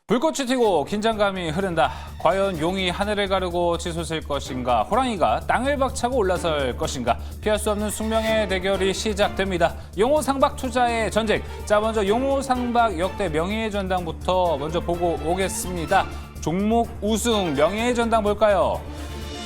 불꽃이 튀고 긴장감이 흐른다. 과연 용이 하늘을 가르고 치솟을 것인가, 호랑이가 땅을 박차고 올라설 것인가. 피할 수 없는 숙명의 대결이 시작됩니다. 용호 상박 투자의 전쟁. 자, 먼저 용호 상박 역대 명예의 전당부터 먼저 보고 오겠습니다. 종목 우승 명예의 전당 볼까요?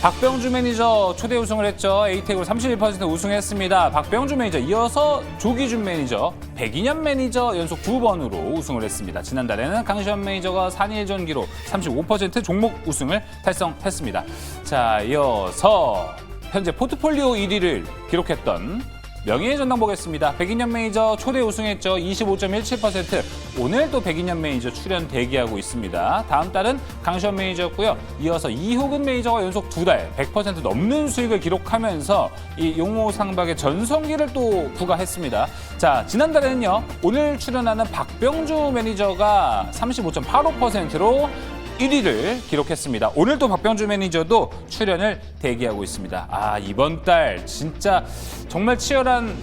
박병주 매니저 초대 우승을 했죠. 에이텍으로 31% 우승했습니다. 박병주 매니저 이어서 조기준 매니저, 백인현 매니저 연속 2번으로 우승을 했습니다. 지난달에는 강시현 매니저가 4일 전기로 35% 종목 우승을 달성했습니다. 자, 이어서 현재 포트폴리오 1위를 기록했던 명예의 전당 보겠습니다. 백인현 매니저 초대 우승했죠. 25.17%. 오늘 또 백인현 매니저 출연 대기하고 있습니다. 다음 달은 강시현 매니저였고요. 이어서 이호근 매니저가 연속 2달 100% 넘는 수익을 기록하면서 이 용호 상박의 전성기를 또 부과했습니다. 자, 지난달에는요. 오늘 출연하는 박병주 매니저가 35.85%로 1위를 기록했습니다. 오늘 또 박병주 매니저도 출연을 대기하고 있습니다. 아, 이번 달 진짜 정말 치열한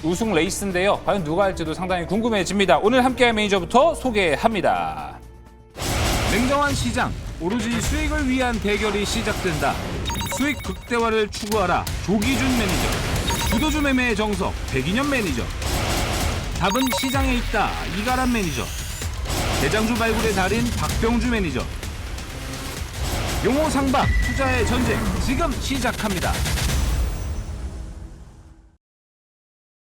우승 레이스인데요. 과연 누가 할지도 상당히 궁금해집니다. 오늘 함께할 매니저부터 소개합니다. 냉정한 시장, 오로지 수익을 위한 대결이 시작된다. 수익 극대화를 추구하라. 조기준 매니저, 주도주 매매의 정석, 백인현 매니저. 답은 시장에 있다. 이가람 매니저. 대장주 발굴의 달인 박병주 매니저. 용호 상박 투자의 전쟁 지금 시작합니다.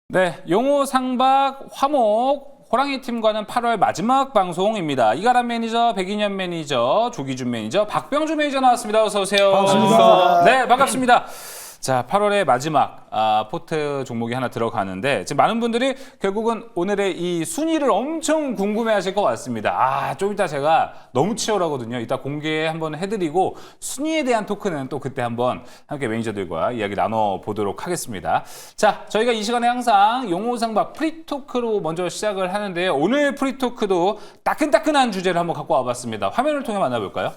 네, 용호 상박 화목 호랑이 팀과는 8월 마지막 방송입니다. 이가람 매니저, 백인현 매니저, 조기준 매니저, 박병주 매니저 나왔습니다. 어서 오세요. 반갑습니다. 네, 반갑습니다. 자, 8월의 마지막 포트 종목이 하나 들어가는데 지금 많은 분들이 결국은 오늘의 이 순위를 엄청 궁금해하실 것 같습니다. 좀 이따 제가 너무 치열하거든요. 이따 공개 한번 해드리고 순위에 대한 토크는 또 그때 한번 함께 매니저들과 이야기 나눠보도록 하겠습니다. 자, 저희가 이 시간에 항상 용호상박 프리토크로 먼저 시작을 하는데요. 오늘 프리토크도 따끈따끈한 주제를 한번 갖고 와봤습니다. 화면을 통해 만나볼까요?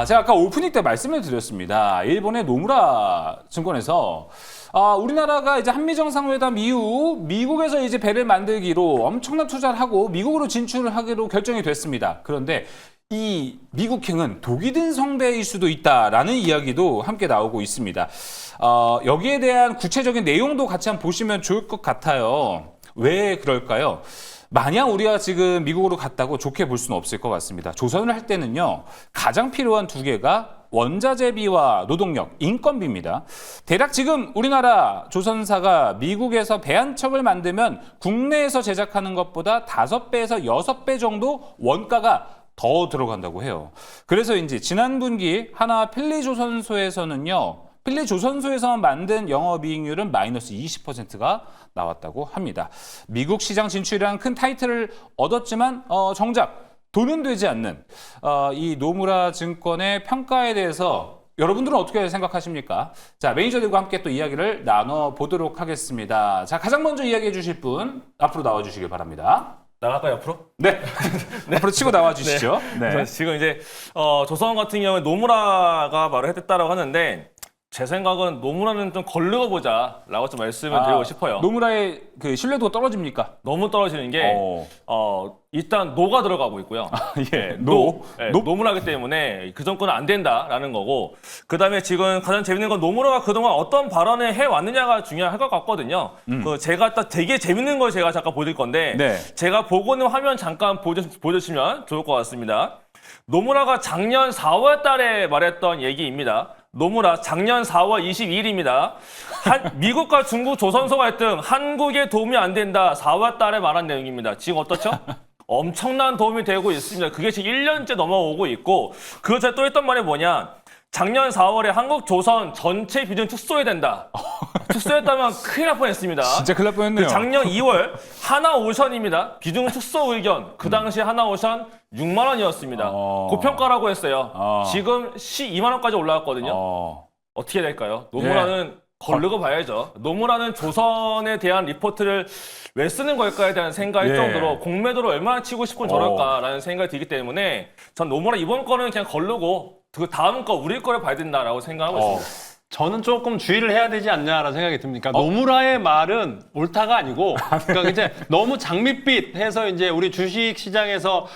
제가 아까 오프닝 때 말씀을 드렸습니다. 일본의 노무라 증권에서 우리나라가 이제 한미 정상회담 이후 미국에서 이제 배를 만들기로 엄청난 투자를 하고 미국으로 진출을 하기로 결정이 됐습니다. 그런데 이 미국행은 독이 든 성배일 수도 있다라는 이야기도 함께 나오고 있습니다. 여기에 대한 구체적인 내용도 같이 한번 보시면 좋을 것 같아요. 왜 그럴까요? 마냥 우리가 지금 미국으로 갔다고 좋게 볼 수는 없을 것 같습니다. 조선을 할 때는요, 가장 필요한 두 개가 원자재비와 노동력, 인건비입니다. 대략 지금 우리나라 조선사가 미국에서 배 한 척을 만들면 국내에서 제작하는 것보다 5배에서 6배 정도 원가가 더 들어간다고 해요. 그래서 이제 지난 분기 하나 필리조선소에서는요, 필리조선소에서 만든 영업이익률은 마이너스 20%가 나왔다고 합니다. 미국 시장 진출이라는 큰 타이틀을 얻었지만 정작 돈은 되지 않는 이 노무라 증권의 평가에 대해서 여러분들은 어떻게 생각하십니까? 자, 매니저들과 함께 또 이야기를 나눠보도록 하겠습니다. 자, 가장 먼저 이야기해 주실 분 앞으로 나와주시길 바랍니다. 나갈까요, 앞으로? 네. 네. 앞으로 치고 나와 주시죠. 네. 지금 이제 조선 같은 경우에 노무라가 말을 했다라고 하는데 제 생각은 노무라는 좀 걸르고 보자라고 좀 말씀을 드리고 싶어요. 노무라의 그 신뢰도가 떨어집니까? 너무 떨어지는 게 일단 노가 들어가고 있고요. 예, 노무라기 때문에 그 정권은 안 된다라는 거고, 그다음에 지금 가장 재밌는 건 노무라가 그동안 어떤 발언을 해왔느냐가 중요할 것 같거든요. 제가 딱 되게 재밌는 걸 제가 잠깐 보여드릴 건데, 네. 제가 보고 있는 화면 잠깐 보여주시면 좋을 것 같습니다. 노무라가 작년 4월 달에 말했던 얘기입니다. 노무라 작년 4월 22일입니다. 미국과 중국 조선소 갈등 한국에 도움이 안 된다. 4월 달에 말한 내용입니다. 지금 어떻죠? 엄청난 도움이 되고 있습니다. 그게 지금 1년째 넘어오고 있고, 그 전에 또 했던 말이 뭐냐. 작년 4월에 한국 조선 전체 비중 축소해야 된다. 축소했다면 큰일 날 뻔했습니다. 진짜 큰일 날 뻔했네요. 작년 2월 하나오션입니다. 비중 축소 의견. 그 당시 하나오션 6만 원이었습니다. 고평가라고 했어요. 지금 12만 원까지 올라왔거든요. 어떻게 될까요? 노무라는 걸르고 봐야죠. 노무라는 조선에 대한 리포트를 왜 쓰는 걸까에 대한 생각이 정도로 공매도를 얼마나 치고 싶은 저럴까라는 생각이 들기 때문에 전 노무라 이번 거는 그냥 걸르고 그 다음 거 우리 거를 봐야 된다라고 생각하고 있습니다. 저는 조금 주의를 해야 되지 않냐라는 생각이 듭니다. 그러니까 노무라의 말은 옳다가 아니고, 그러니까 이제 너무 장밋빛 해서 이제 우리 주식 시장에서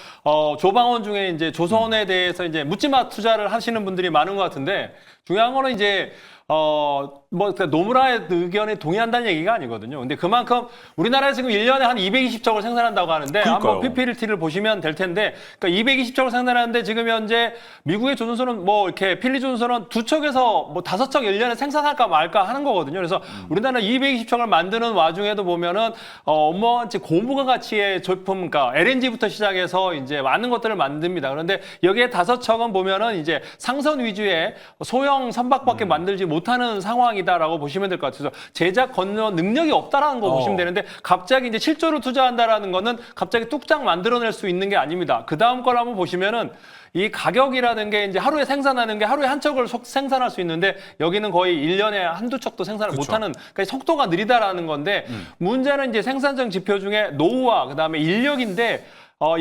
조방원 중에 이제 조선에 대해서 이제 묻지마 투자를 하시는 분들이 많은 것 같은데, 중요한 거는 이제 그러니까 노무라의 의견에 동의한다는 얘기가 아니거든요. 근데 그만큼 우리나라에서 지금 1년에 한 220척을 생산한다고 하는데, 그러니까요. 한번 PPLT를 보시면 될 텐데, 그러니까 220척을 생산하는데 지금 현재 미국의 조선소는 이렇게 필리 조선소는 2척에서 5척 1년에 생산할까 말까 하는 거거든요. 그래서 우리나라 220척을 만드는 와중에도 보면은, 어마어마한 고무가 가치의 제품, 그러니까 LNG부터 시작해서 이제 많은 것들을 만듭니다. 그런데 여기에 5척은 보면은 이제 상선 위주의 소형 선박밖에 만들지 못하는 상황이다라고 보시면 될 것 같아서 제작 건설 능력이 없다라는 거 보시면 되는데 갑자기 이제 7조를 투자한다라는 거는 갑자기 뚝딱 만들어낼 수 있는 게 아닙니다. 그 다음 걸 한번 보시면은 이 가격이라는 게 이제 하루에 생산하는 게 하루에 한 척을 생산할 수 있는데 여기는 거의 1년에 한두 척도 생산을 못하는 그러니까 속도가 느리다라는 건데 문제는 이제 생산성 지표 중에 노후와 그다음에 인력인데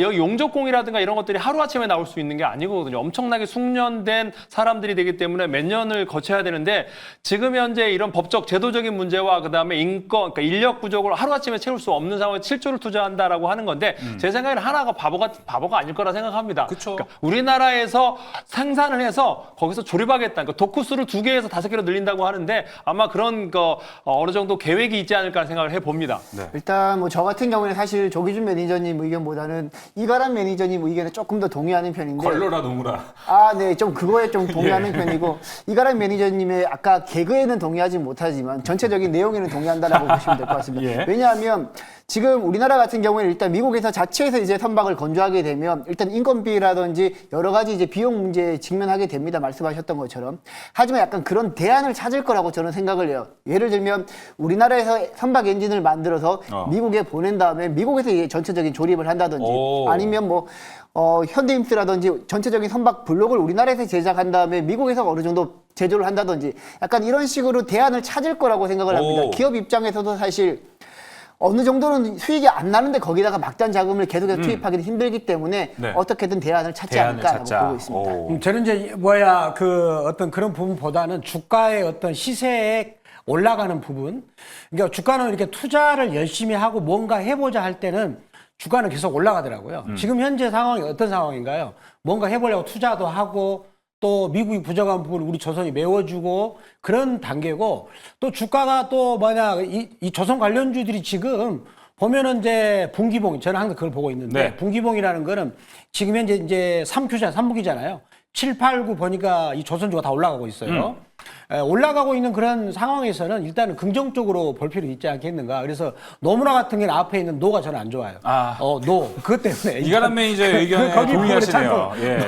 여기 용접공이라든가 이런 것들이 하루아침에 나올 수 있는 게 아니거든요. 엄청나게 숙련된 사람들이 되기 때문에 몇 년을 거쳐야 되는데 지금 현재 이런 법적 제도적인 문제와 그다음에 인권, 그러니까 인력 부족을 하루아침에 채울 수 없는 상황에 7조를 투자한다라고 하는 건데 제 생각에는 하나가 바보가 아닐 거라 생각합니다. 그쵸. 그러니까 우리나라에서 생산을 해서 거기서 조립하겠다. 그러니까 도쿠스를 2개에서 5개로 늘린다고 하는데 아마 그런 거 어느 정도 계획이 있지 않을까 생각을 해봅니다. 네. 일단 뭐 저 같은 경우에는 사실 조기준 매니저님 의견보다는 이가람 매니저님 의견에 조금 더 동의하는 편인데 걸러라 노무라. 네, 좀 그거에 좀 동의하는 편이고 이가람 매니저님의 아까 개그에는 동의하지 못하지만 전체적인 내용에는 동의한다라고 보시면 될 것 같습니다. 예. 왜냐하면 지금 우리나라 같은 경우에는 일단 미국에서 자체에서 이제 선박을 건조하게 되면 일단 인건비라든지 여러 가지 이제 비용 문제에 직면하게 됩니다. 말씀하셨던 것처럼. 하지만 약간 그런 대안을 찾을 거라고 저는 생각을 해요. 예를 들면 우리나라에서 선박 엔진을 만들어서 미국에 보낸 다음에 미국에서 이제 전체적인 조립을 한다든지 아니면 현대임스라든지 전체적인 선박 블록을 우리나라에서 제작한 다음에 미국에서 어느 정도 제조를 한다든지 약간 이런 식으로 대안을 찾을 거라고 생각을 합니다. 기업 입장에서도 사실 어느 정도는 수익이 안 나는데 거기다가 막단 자금을 계속해서 투입하기는 힘들기 때문에 네. 어떻게든 대안을 찾지 대안을 않을까라고 찾자. 보고 있습니다. 저는 이제 어떤 그런 부분보다는 주가의 어떤 시세에 올라가는 부분. 그러니까 주가는 이렇게 투자를 열심히 하고 뭔가 해보자 할 때는 주가는 계속 올라가더라고요. 지금 현재 상황이 어떤 상황인가요? 뭔가 해보려고 투자도 하고 또 미국이 부족한 부분을 우리 조선이 메워주고 그런 단계고 또 주가가 또 이 조선 관련주들이 지금 보면은 이제 분기봉, 저는 항상 그걸 보고 있는데 네. 분기봉이라는 거는 지금 현재 이제 3분기잖아요. 7, 8, 9 보니까 이 조선주가 다 올라가고 있어요. 올라가고 있는 그런 상황에서는 일단은 긍정적으로 볼 필요 있지 않겠는가. 그래서 노무라 같은 경우는 앞에 있는 노가 저는 안 좋아요. 그것 때문에. 이가람 매니저의 의견에 거기 동의하시네요. 예.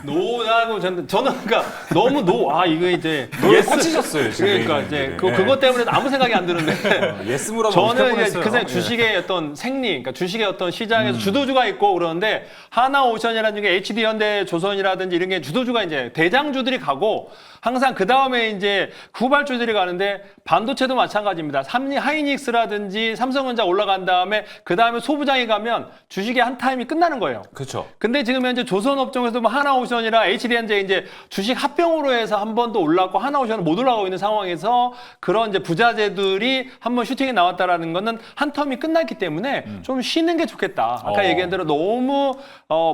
노하고 저는 그러니까 너무 이거 이제 노에 꽂히셨어요, 지금. 그러니까 이제 그것 때문에 아무 생각이 안 드는데 예스무라고 저는 이제 뻔했어요. 그냥 주식의 어떤 생리, 그러니까 주식의 어떤 시장에서 주도주가 있고 그러는데 하나오션이라는 게 HD 현대 조선이라든지 이런 게 주도주가 이제 대장주들이 가고 항상 그 다음에 이제 후발주들이 가는데 반도체도 마찬가지입니다. 하이닉스라든지 삼성전자 올라간 다음에 그 다음에 소부장이 가면 주식의 한 타임이 끝나는 거예요. 그렇죠. 근데 지금 현재 조선업종에서 하나오션이랑 HD현재 이제 주식 합병으로 해서 한 번 더 올랐고 하나오션은 못 올라가고 있는 상황에서 그런 이제 부자재들이 한 번 슈팅이 나왔다라는 거는 한 텀이 끝났기 때문에 좀 쉬는 게 좋겠다. 아까 얘기한 대로 너무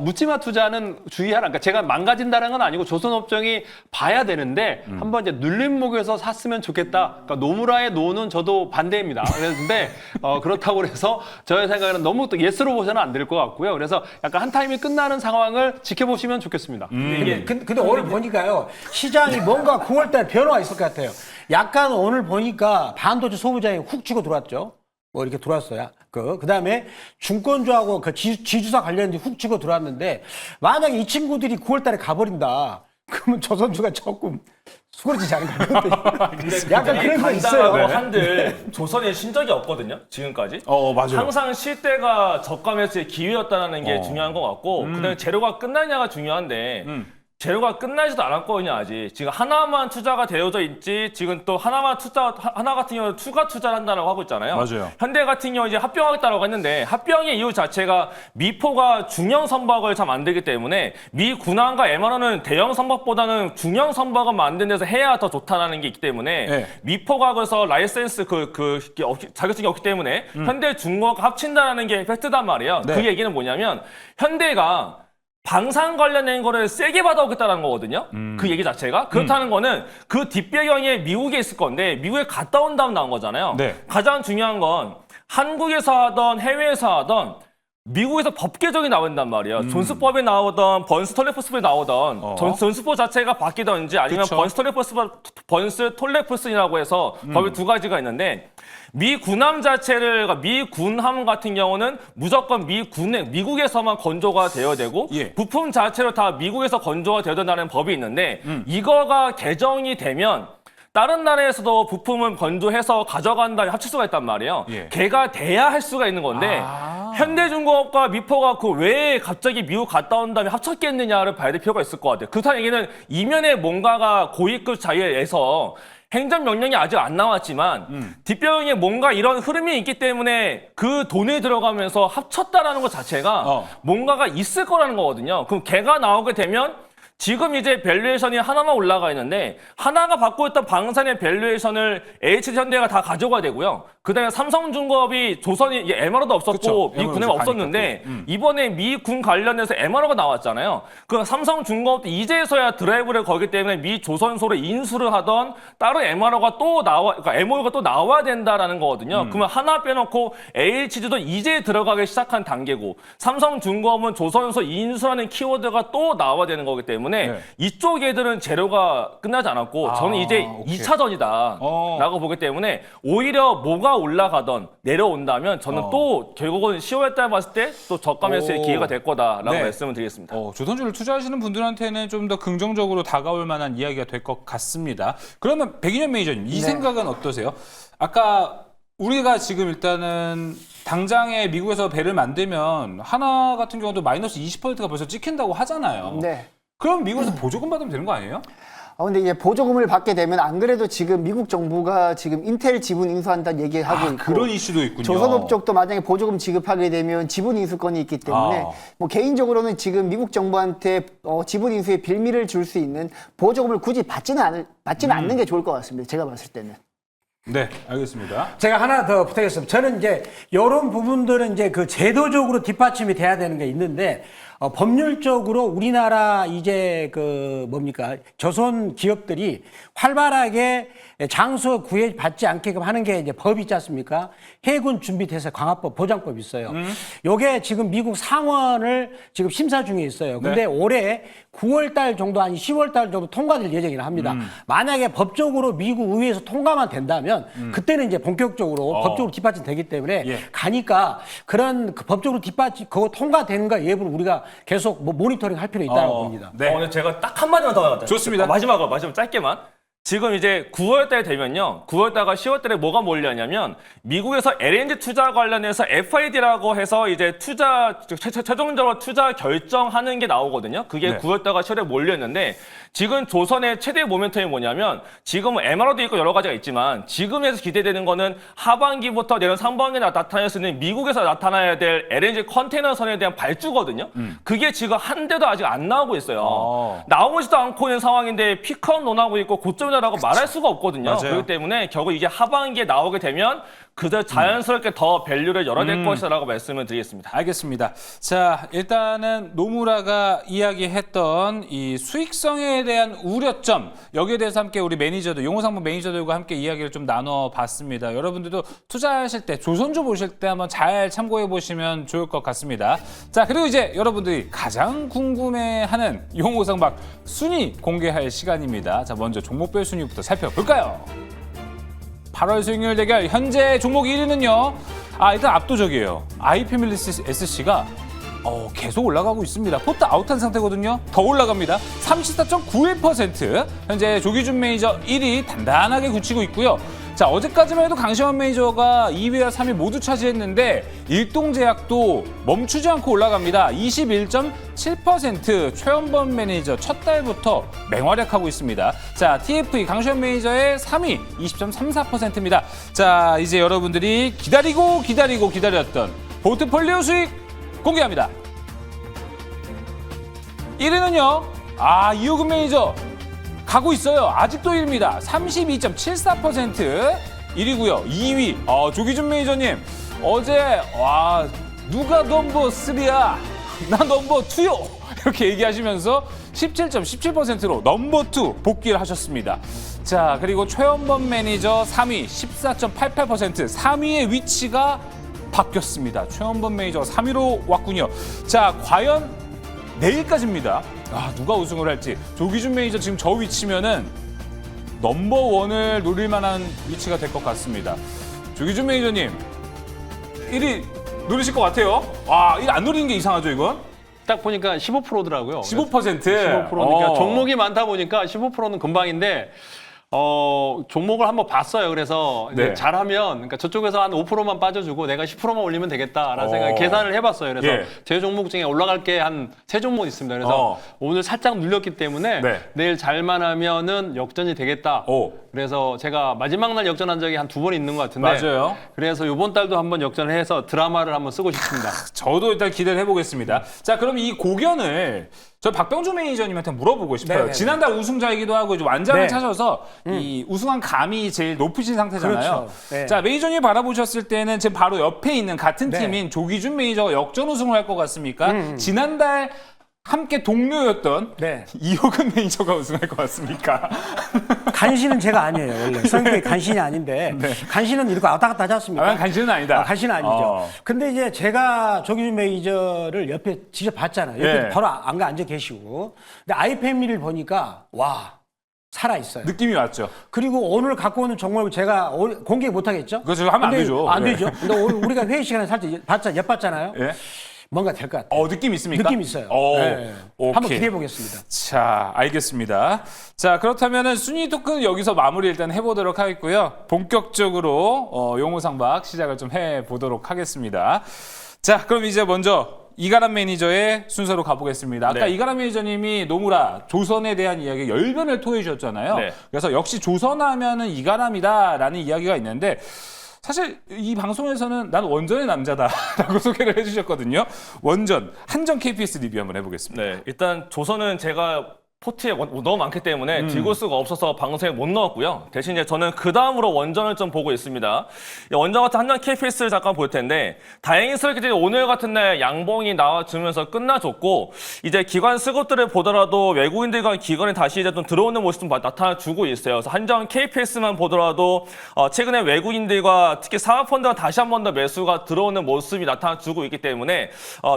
묻지마 투자는 주의하라. 그러니까 제가 망가진다는 건 아니고 조선업종이 봐야 되는데 한번 이제 눌림목에서 샀으면 좋겠다. 그러니까 노무라의 노는 저도 반대입니다. 그런데 그렇다고 해서 저의 생각에는 너무 또 예스로 보셔는 안 될 것 같고요. 그래서 약간 한 타임이 끝나는 상황을 지켜보시면 좋겠습니다. 근데 오늘 보니까요, 시장이 뭔가 9월달에 변화가 있을 것 같아요. 약간 오늘 보니까 반도체 소부장이 훅 치고 들어왔죠. 이렇게 들어왔어요. 그 다음에 중권주하고 그 지주사 관련된 훅 치고 들어왔는데, 만약에 이 친구들이 9월달에 가버린다. 그러면 조선주가 조금 수그러지지 않을까. 약간 그런 거 있어요. 간단하고 한들 조선에 신 적이 없거든요. 지금까지. 맞아요. 항상 실 때가 저가 매수의 기회였다는 게 중요한 것 같고 그다음에 재료가 끝나냐가 중요한데 재료가 끝나지도 않았거든요, 아직. 지금 하나만 투자가 되어져 있지, 지금 또 하나 같은 경우는 추가 투자를 한다고 하고 있잖아요. 맞아요. 현대 같은 경우 이제 합병하겠다고 했는데, 합병의 이유 자체가 미포가 중형 선박을 잘 만들기 때문에, 미 군함과 MRO는 대형 선박보다는 중형 선박을 만드는 데서 해야 더 좋다는 게 있기 때문에, 네. 미포가 그래서 라이센스 자격증이 없기 때문에, 현대 중공업과 합친다는 게 팩트단 말이에요. 네. 그 얘기는 뭐냐면, 현대가 방산 관련된 거를 세게 받아오겠다는 거거든요. 그 얘기 자체가. 그렇다는 거는 그 뒷배경에 미국에 있을 건데 미국에 갔다 온 다음 나온 거잖아요. 네. 가장 중요한 건 한국에서 하던 해외에서 하던 미국에서 법 개정이 나온단 말이에요. 존스법이 나오던 번스 톨레프스법이 나오던 존스법 자체가 바뀌던지 아니면 그쵸. 번스 톨레프슨이라고 해서 법이 두 가지가 있는데 미 군함 자체를 그러니까 미 군함 같은 경우는 무조건 미국에서만 건조가 되어야 되고 예. 부품 자체로 다 미국에서 건조가 되어야 된다는 법이 있는데 이거가 개정이 되면 다른 나라에서도 부품을 건조해서 가져간 다음에 합칠 수가 있단 말이에요. 예. 걔가 돼야 할 수가 있는 건데 현대중공업과 미포가 그 왜 갑자기 미국 갔다 온 다음에 합쳤겠느냐를 봐야 될 필요가 있을 것 같아요. 그렇다는 얘기는 이면에 뭔가가 고위급 자리에서 행정명령이 아직 안 나왔지만 뒷배경에 뭔가 이런 흐름이 있기 때문에 그 돈이 들어가면서 합쳤다라는 것 자체가 뭔가가 있을 거라는 거거든요. 그럼 걔가 나오게 되면 지금 이제 밸류에이션이 하나만 올라가 있는데 하나가 받고 있던 방산의 밸류에이션을 HD현대가 다 가져가야 되고요. 그다음에 삼성중공업이 조선이 MRO도 없었고 그쵸. 미 군에 없었는데 이번에 미 군 관련해서 MRO가 나왔잖아요. 그 삼성중공업도 이제서야 드라이브를 거기 때문에 미 조선소로 인수를 하던 다른 MRO가 또 그러니까 MOU가 또 나와야 된다라는 거거든요. 그러면 하나 빼놓고 HD도 이제 들어가기 시작한 단계고 삼성중공업은 조선소 인수라는 키워드가 또 나와야 되는 거기 때문에 네. 이쪽 애들은 재료가 끝나지 않았고 저는 이제 오케이. 2차전이다라고 보기 때문에 오히려 뭐가 올라가던 내려온다면 저는 또 결국은 10월 달 봤을 때 또 저가 매수의 기회가 될 거다라고 네. 말씀을 드리겠습니다. 조선주를 투자하시는 분들한테는 좀 더 긍정적으로 다가올 만한 이야기가 될 것 같습니다. 그러면 백인현 매니저님 이 생각은 어떠세요? 아까 우리가 지금 일단은 당장에 미국에서 배를 만들면 하나 같은 경우도 마이너스 20%가 벌써 찍힌다고 하잖아요. 네. 그럼 미국에서 보조금 받으면 되는 거 아니에요? 근데 이제 보조금을 받게 되면 안 그래도 지금 미국 정부가 지금 인텔 지분 인수한다는 얘기하고 있고 그런 이슈도 있군요. 조선업 쪽도 만약에 보조금 지급하게 되면 지분 인수권이 있기 때문에 뭐 개인적으로는 지금 미국 정부한테 지분 인수에 빌미를 줄 수 있는 보조금을 굳이 받지는 않는 게 좋을 것 같습니다. 제가 봤을 때는. 네, 알겠습니다. 제가 하나 더 부탁했습니다. 저는 이제 이런 부분들은 이제 그 제도적으로 뒷받침이 돼야 되는 게 있는데 법률적으로 우리나라 이제 그 뭡니까 조선 기업들이 활발하게 장소 구애받지 않게끔 하는 게 이제 법이 있지 않습니까? 해군 준비태세 강화법 보장법이 있어요. 요게 지금 미국 상원을 지금 심사 중에 있어요. 근데 올해 9월 달 정도 아니 10월 달 정도 통과될 예정이라 합니다. 만약에 법적으로 미국 의회에서 통과만 된다면 그때는 이제 본격적으로 법적으로 뒷받침되기 때문에 가니까 그런 그 법적으로 뒷받침 그거 통과되는가 여부를 우리가 계속 뭐 모니터링 할 필요 있다고 봅니다. 네. 오늘 제가 딱 한마디만 더 하겠다. 좋습니다. 마지막으로 짧게만. 지금 이제 9월달 되면요. 9월달과 10월달에 뭐가 몰려냐면 미국에서 LNG 투자 관련해서 FID라고 해서 이제 최종적으로 투자 결정하는 게 나오거든요. 그게 네. 9월달과 10월에 몰렸는데 지금 조선의 최대 모멘텀이 뭐냐면 지금은 MRO도 있고 여러 가지가 있지만 지금에서 기대되는 거는 하반기부터 내년 상반기에 나타날 수 있는 미국에서 나타나야 될 LNG 컨테이너선에 대한 발주거든요. 그게 지금 한 대도 아직 안 나오고 있어요. 나오지도 않고 있는 상황인데 피크업 논하고 있고 고점이라고 말할 수가 없거든요. 맞아요. 그렇기 때문에 결국 이게 하반기에 나오게 되면 그저 자연스럽게 더 밸류를 열어낼 것이라고 말씀을 드리겠습니다. 알겠습니다. 자, 일단은 노무라가 이야기했던 이 수익성에 대한 우려점, 여기에 대해서 함께 우리 매니저들, 용호상무 매니저들과 함께 이야기를 좀 나눠봤습니다. 여러분들도 투자하실 때, 조선주 보실 때 한번 잘 참고해 보시면 좋을 것 같습니다. 자, 그리고 이제 여러분들이 가장 궁금해하는 용호상박 순위 공개할 시간입니다. 자, 먼저 종목별 순위부터 살펴볼까요? 8월 수익률 대결 현재 종목 1위는요. 일단 압도적이에요. 아이패밀리스 SC가 계속 올라가고 있습니다. 포트 아웃한 상태거든요. 더 올라갑니다. 34.91%. 현재 조기준 매니저 1위 단단하게 굳히고 있고요. 자, 어제까지만 해도 강시환 매니저가 2위와 3위 모두 차지했는데 일동제약도 멈추지 않고 올라갑니다. 21.7%. 최원범 매니저 첫 달부터 맹활약하고 있습니다. 자, TFE 강시환 매니저의 3위 20.34%입니다. 자, 이제 여러분들이 기다렸던 포트폴리오 수익 공개합니다. 1위는요. 이호근 매니저 가고 있어요. 아직도 1위입니다. 32.74%. 1위고요. 2위 조기준 매니저님 어제 누가 넘버 3야? 나 넘버 2요. 이렇게 얘기하시면서 17.17%로 넘버 2 복귀를 하셨습니다. 자, 그리고 최원범 매니저 3위 14.88%. 3위의 위치가 바뀌었습니다. 최원범 매니저가 3위로 왔군요. 자, 과연 내일까지입니다. 누가 우승을 할지. 조기준 매니저 지금 저 위치면은 넘버원을 노릴 만한 위치가 될 것 같습니다. 조기준 매니저님 1위 노리실 것 같아요. 1위 안 노리는 게 이상하죠, 이건? 딱 보니까 15%더라고요. 15%. 15%니까 종목이 많다 보니까 15%는 금방인데 종목을 한번 봤어요. 그래서 이제 네. 잘하면 그러니까 저쪽에서 한 5%만 빠져주고 내가 10%만 올리면 되겠다라는 생각에 계산을 해봤어요. 그래서 예. 제 종목 중에 올라갈 게 한 3종목 있습니다. 그래서 오늘 살짝 눌렸기 때문에 네. 내일 잘만 하면은 역전이 되겠다. 오. 그래서 제가 마지막 날 역전한 적이 한 2번 있는 것 같은데 맞아요. 그래서 이번 달도 한번 역전을 해서 드라마를 한번 쓰고 싶습니다. 저도 일단 기대를 해보겠습니다. 자, 그럼 이 고견을 저 박병주 매니저님한테 물어보고 싶어요. 네네네. 지난달 우승자이기도 하고 이제 완장을 네. 차셔서 이 우승한 감이 제일 높으신 상태잖아요. 그렇죠. 네. 자, 매니저님 바라보셨을 때는 지금 바로 옆에 있는 같은 네. 팀인 조기준 매니저가 역전 우승을 할 것 같습니까? 지난달 함께 동료였던 네. 이호근 매니저가 우승할 것 같습니까? 간신은 제가 아니에요. 원래 성격이 간신이 아닌데 간신은 이렇게 왔다 갔다 하지 않습니까? 간신은 아니다. 간신은 아니죠. 근데 이제 제가 조기준 매니저를 옆에 직접 봤잖아요. 옆에 예. 바로 안가 앉아 계시고. 근데 아이패밀리를 보니까 살아 있어요. 느낌이 왔죠. 그리고 오늘 갖고 오는 종목을 제가 공개 못 하겠죠? 그거 제가 하면 안 근데 되죠. 안 예. 되죠. 근데 오늘 우리가 회의 시간에 살짝 엿봤잖아요. 예? 뭔가 될 것 같아요. 느낌 있습니까? 느낌 있어요. 네. 오케이. 한번 기대해 보겠습니다. 자, 알겠습니다. 자, 그렇다면은 순위 토크는 여기서 마무리 일단 해보도록 하겠고요. 본격적으로 용호상박 시작을 좀 해보도록 하겠습니다. 자, 그럼 이제 먼저 이가람 매니저의 순서로 가보겠습니다. 아까 네. 이가람 매니저님이 노무라 조선에 대한 이야기 열변을 토해 주셨잖아요. 네. 그래서 역시 조선하면은 이가람이다라는 이야기가 있는데 사실 이 방송에서는 난 원전의 남자다라고 소개를 해주셨거든요. 원전, 한전 KPS 리뷰 한번 해보겠습니다. 네, 일단 조선은 제가 포트에 너무 많기 때문에 들고 수가 없어서 방송에 못 넣었고요. 대신 이제 저는 그 다음으로 원전을 좀 보고 있습니다. 원전 같은 한전 KPS를 잠깐 볼 텐데 다행스럽게 이제 오늘 같은 날 양봉이 나와주면서 끝나줬고 이제 기관 수급들을 보더라도 외국인들과 기관이 다시 이제 좀 들어오는 모습 좀 나타나주고 있어요. 그래서 한전 KPS만 보더라도 최근에 외국인들과 특히 사모펀드가 다시 한 번 더 매수가 들어오는 모습이 나타나주고 있기 때문에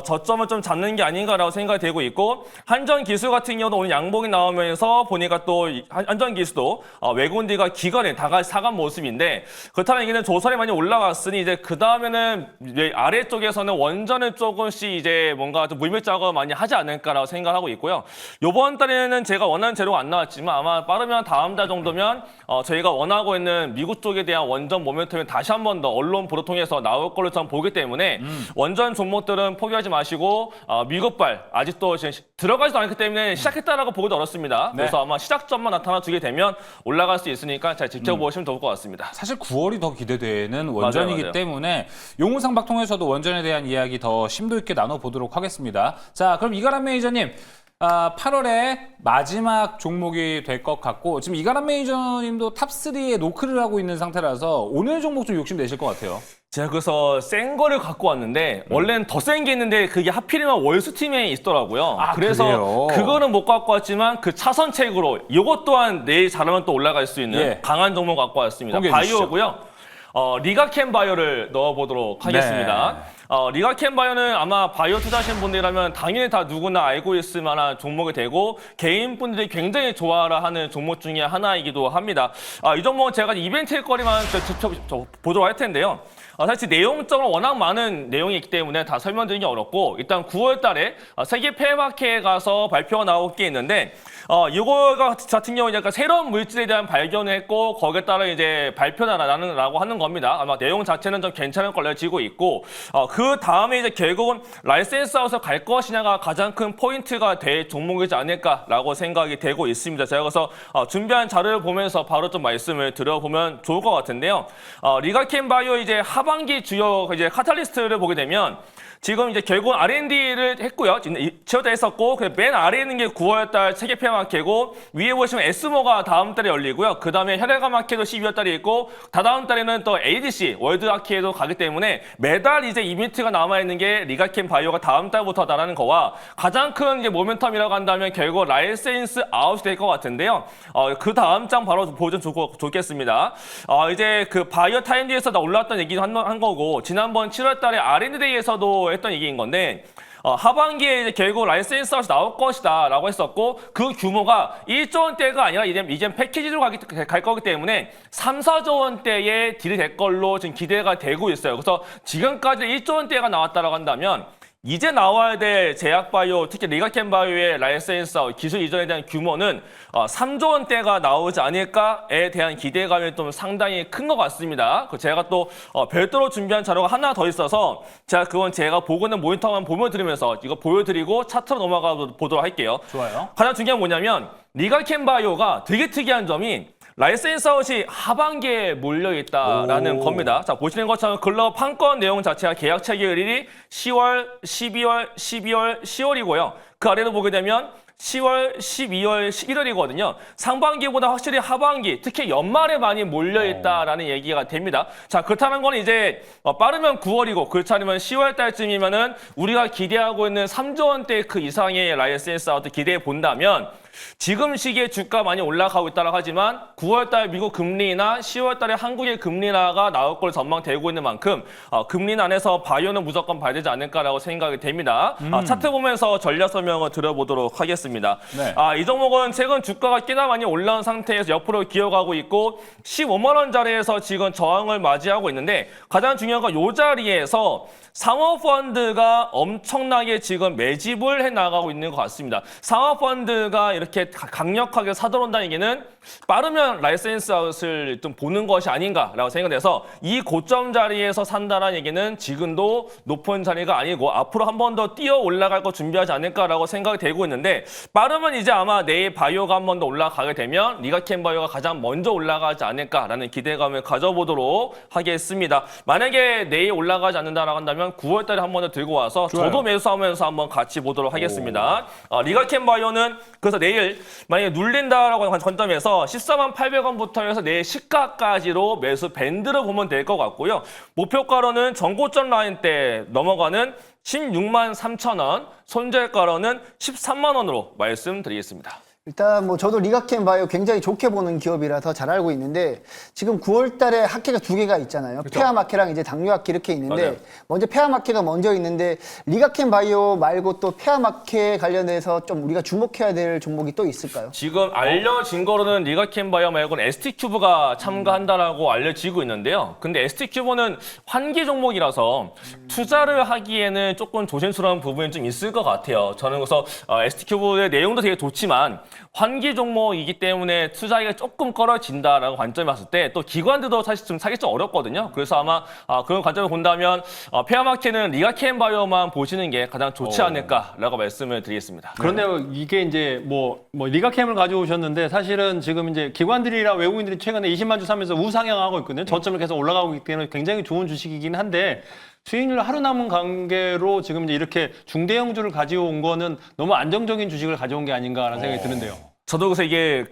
저점을 좀 잡는 게 아닌가라고 생각이 되고 있고 한전 기술 같은 경우도 오늘 양봉이 나오면서 보니까 또 한전 기수도 외국인들과 기관에 다가 사간 모습인데 그렇다면 이게는 조선에 많이 올라갔으니 이제 그 다음에는 아래쪽에서는 원전을 조금씩 이제 뭔가 좀 물밀 작업을 많이 하지 않을까라고 생각하고 있고요. 이번 달에는 제가 원하는 재료가 안 나왔지만 아마 빠르면 다음 달 정도면 저희가 원하고 있는 미국 쪽에 대한 원전 모멘텀이 다시 한 번 더 언론 보도 통해서 나올 걸로 저는 보기 때문에 원전 종목들은 포기하지 마시고 미국발 아직도 들어가지도 않기 때문에 시작했다라고 보기도 어렵습니다. 네. 그래서 아마 시작점만 나타나주게 되면 올라갈 수 있으니까 잘 지켜보시면 좋을 것 같습니다. 사실 9월이 더 기대되는 원전이기 맞아요. 때문에 용호상박 통해서도 원전에 대한 이야기 더 심도 있게 나눠보도록 하겠습니다. 자, 그럼 이가람 매니저님 8월에 마지막 종목이 될 것 같고 지금 이가람 매니저님도 탑3에 노크를 하고 있는 상태라서 오늘 종목 좀 욕심내실 것 같아요. 제가 그래서 센 거를 갖고 왔는데 원래는 더 센 게 있는데 그게 하필이면 월수팀에 있더라고요. 그래서 그래요? 그거는 못 갖고 왔지만 그 차선책으로 이것 또한 내일 잘하면 또 올라갈 수 있는 예. 강한 종목 갖고 왔습니다. 공개해 주시죠. 바이오고요. 리가켄 바이오를 넣어보도록 하겠습니다. 리가켄 바이오는 아마 바이오 투자하신 분들이라면 당연히 다 누구나 알고 있을 만한 종목이 되고 개인분들이 굉장히 좋아하는 종목 중에 하나이기도 합니다. 이 종목은 제가 이벤트 거리만 직접 보도록 할 텐데요. 사실 내용적으로 워낙 많은 내용이 있기 때문에 다 설명드리기 어렵고 일단 9월 달에 세계 폐마케에 가서 발표가 나올 게 있는데 이거 같은 경우는 약간 새로운 물질에 대한 발견을 했고 거기에 따라 이제 발표라고 하는 겁니다. 아마 내용 자체는 좀 괜찮은 걸로 알려지고 있고 그 다음에 이제 결국은 라이센스아웃을 갈 것이냐가 가장 큰 포인트가 될 종목이지 않을까라고 생각이 되고 있습니다. 제가 그래서 준비한 자료를 보면서 바로 좀 말씀을 드려보면 좋을 것 같은데요. 리가켄 바이오 이제 하반기 주요 이제 카탈리스트를 보게 되면 지금 이제 결국 R&D를 했고요. 지원도 했었고, 맨 아래에 있는 게 9월달 세계 폐마케고, 위에 보시면 에스모가 다음 달에 열리고요. 그 다음에 혈액암 마케도 12월 달에 있고, 다다음 달에는 또 ADC, 월드 아키에도 가기 때문에 매달 이제 이벤트가 남아있는 게 리가켄 바이오가 다음 달부터다라는 거와 가장 큰 이제 모멘텀이라고 한다면 결국 라이센스 아웃이 될 것 같은데요. 그 다음 장 바로 보여주면 좋겠습니다. 이제 그 바이오 타임즈에서 올라왔던 얘기도 한 거고, 지난번 7월 달에 R&D데이에서도 했던 얘기인 건데 하반기에 이제 결국 라이센스 아웃이 나올 것이다 라고 했었고 그 규모가 1조 원대가 아니라 이제 패키지로 갈 거기 때문에 3, 4조 원대의 딜이 될 걸로 지금 기대가 되고 있어요. 그래서 지금까지 1조 원대가 나왔다라고 한다면 이제 나와야 될 제약바이오, 특히 리가켄 바이오의 라이센스 아웃 기술 이전에 대한 규모는 3조 원대가 나오지 않을까에 대한 기대감이 좀 상당히 큰 것 같습니다. 제가 또 별도로 준비한 자료가 하나 더 있어서 그건 제가 보고 있는 모니터만 보여드리면서 이거 보여드리고 차트로 넘어가 보도록 할게요. 좋아요. 가장 중요한 게 뭐냐면 리가켄 바이오가 되게 특이한 점이 라이센스 아웃이 하반기에 몰려있다라는 겁니다. 자, 보시는 것처럼 글로벌 판권 내용 자체가 계약 체결일이 10월, 12월, 12월, 10월이고요. 그 아래로 보게 되면 10월, 12월, 11월이거든요. 상반기보다 확실히 하반기, 특히 연말에 많이 몰려있다라는 얘기가 됩니다. 자, 그렇다는 건 이제 빠르면 9월이고 그렇지 않으면 10월 달쯤이면은 우리가 기대하고 있는 3조 원대 그 이상의 라이센스 아웃을 기대해 본다면 지금 시기에 주가 많이 올라가고 있다고 하지만 9월달 미국 금리나 10월달에 한국의 금리 인하가 나올 걸 전망되고 있는 만큼 금리 안에서 바이오는 무조건 봐야 되지 않을까라고 생각이 됩니다. 차트 보면서 전략 설명을 드려보도록 하겠습니다. 네. 이 종목은 최근 주가가 꽤나 많이 올라온 상태에서 옆으로 기어가고 있고 15만 원 자리에서 지금 저항을 맞이하고 있는데 가장 중요한 건 이 자리에서 상호펀드가 엄청나게 지금 매집을 해나가고 있는 것 같습니다. 상호펀드가 이렇게 강력하게 사들어온다는 얘기는 빠르면 라이센스 아웃을 좀 보는 것이 아닌가라고 생각돼서 이 고점 자리에서 산다는 얘기는 지금도 높은 자리가 아니고 앞으로 한 번 더 뛰어 올라갈 거 준비하지 않을까라고 생각이 되고 있는데 빠르면 이제 아마 내일 바이오가 한 번 더 올라가게 되면 리가켄 바이오가 가장 먼저 올라가지 않을까라는 기대감을 가져보도록 하겠습니다. 만약에 내일 올라가지 않는다라고 한다면 9월 달에 한 번 더 들고 와서 좋아요. 저도 매수하면서 한번 같이 보도록 하겠습니다. 리가켄 바이오는 그래서 내일 만약에 눌린다라고 하는 관점에서 14만 800원부터 해서 내일 시가까지로 매수 밴드를 보면 될 것 같고요. 목표가로는 전고점 라인 때 넘어가는 16만 3천 원, 손절가로는 13만 원으로 말씀드리겠습니다. 일단 뭐 저도 리가켄 바이오 굉장히 좋게 보는 기업이라서 잘 알고 있는데 지금 9월 달에 학회가 두 개가 있잖아요. 폐암학회랑 이제 당뇨학회 이렇게 있는데 맞아요. 먼저 폐암학회가 먼저 있는데 리가켄 바이오 말고 또 폐암학회 관련해서 좀 우리가 주목해야 될 종목이 또 있을까요? 지금 알려진 거로는 리가켄 바이오 말고는 ST큐브가 참가한다라고 알려지고 있는데요. 근데 ST큐브는 환기 종목이라서 투자를 하기에는 조금 조심스러운 부분이 좀 있을 것 같아요. 저는 그래서 ST큐브의 내용도 되게 좋지만 환기 종목이기 때문에 투자하기가 조금 꺼려진다라는 관점에 봤을 때 또 기관들도 사실 좀 사기 좀 어렵거든요. 그래서 아마 그런 관점을 본다면 폐암학회는 리가켄 바이오만 보시는 게 가장 좋지 않을까라고 말씀을 드리겠습니다. 그런데 이게 이제 뭐 리가캠을 가져오셨는데 사실은 지금 이제 기관들이랑 외국인들이 최근에 20만 주 사면서 우상향하고 있거든요. 저점을 계속 올라가고 있기 때문에 굉장히 좋은 주식이긴 한데 수익률 하루 남은 관계로 지금 이제 이렇게 중대형주를 가져온 거는 너무 안정적인 주식을 가져온 게 아닌가라는 생각이 드는데요. 저도 그래서 이게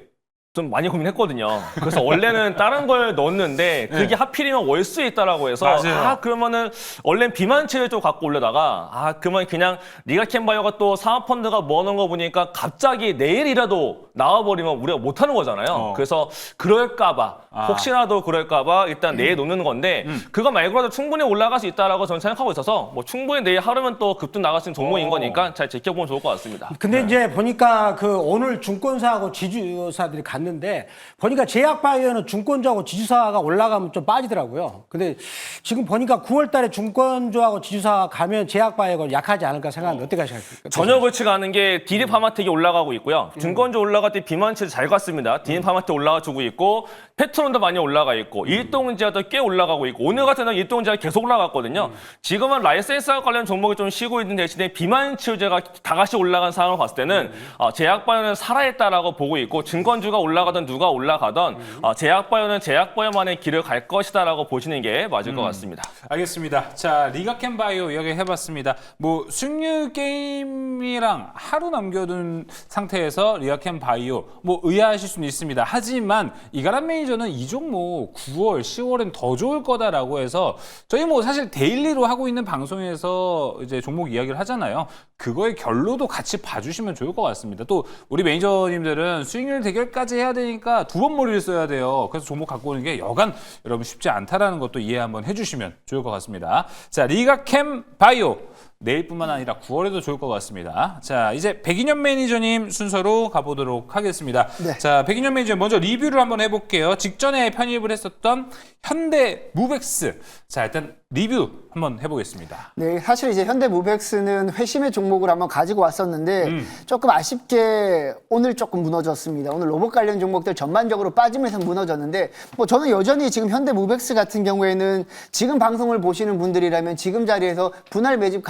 좀 많이 고민했거든요. 그래서 원래는 다른 걸 넣었는데 그게 하필이면 월수에 있다라고 해서 맞아요. 그러면은 원래는 비만치를 좀 갖고 올려다가 그러면 그냥 리가켄 바이오가 또 사모펀드가 모아놓은 거 보니까 갑자기 내일이라도 나와버리면 우리가 못하는 거잖아요. 그래서 그럴까봐 혹시라도 그럴까봐 일단 내일 놓는 건데 그거 말고라도 충분히 올라갈 수 있다라고 저는 생각하고 있어서 뭐 충분히 내일 하루면 또 급등 나갈 수 있는 종목인 거니까 잘 지켜보면 좋을 것 같습니다. 근데 이제 보니까 그 오늘 증권사하고 지주사들이 봤는데 보니까 제약바이오는 중권주하고 지주사가 올라가면 좀 빠지더라고요. 근데 지금 보니까 9월 달에 중권주하고 지주사가 가면 제약바이오가 약하지 않을까 생각하는데 어떻게 생각하십니까? 전혀 그렇지가 않은 게 디립파마텍이 올라가고 있고요. 중건조 올라갈 때 비만치도 잘 갔습니다. 디립파마텍 올라가주고 있고 페트론도 많이 올라가 있고 일동제도 꽤 올라가고 있고 오늘 같은 경우 일동제가 계속 올라갔거든요. 지금은 라이센스와 관련 종목이 좀 쉬고 있는 대신에 비만치유제가 다같이 올라간 상황을 봤을 때는 제약바이오는 살아있다라고 보고 있고 증권주가 올라가든 누가 올라가든 제약바이오는 제약바이오만의 길을 갈 것이다라고 보시는 게 맞을 것 같습니다. 알겠습니다. 자, 리가캠 바이오 이야기 해봤습니다. 뭐 승률 게임이랑 하루 남겨둔 상태에서 리가캠 바이오 뭐 의아하실 수는 있습니다. 하지만 이가람 매니저는 이 종목 9월, 10월엔 더 좋을 거다라고 해서 저희 뭐 사실 데일리로 하고 있는 방송에서 이제 종목 이야기를 하잖아요. 그거의 결로도 같이 봐주시면 좋을 것 같습니다. 또 우리 매니저님들은 수익률 대결까지 해야 되니까 두 번 머리를 써야 돼요. 그래서 종목 갖고 오는 게 여간 여러분 쉽지 않다라는 것도 이해 한번 해주시면 좋을 것 같습니다. 자, 리가캠 바이오. 내일뿐만 아니라 9월에도 좋을 것 같습니다. 자, 이제 백인현 매니저님 순서로 가보도록 하겠습니다. 네. 자, 백인현 매니저 먼저 리뷰를 한번 해볼게요. 직전에 편입을 했었던 현대 무벡스. 자, 일단 리뷰 한번 해보겠습니다. 네, 사실 이제 현대무벡스는 회심의 종목을 한번 가지고 왔었는데 조금 아쉽게 오늘 조금 무너졌습니다. 오늘 로봇 관련 종목들 전반적으로 빠지면서 무너졌는데 뭐 저는 여전히 지금 현대무벡스 같은 경우에는 지금 방송을 보시는 분들이라면 지금 자리에서 분할 매집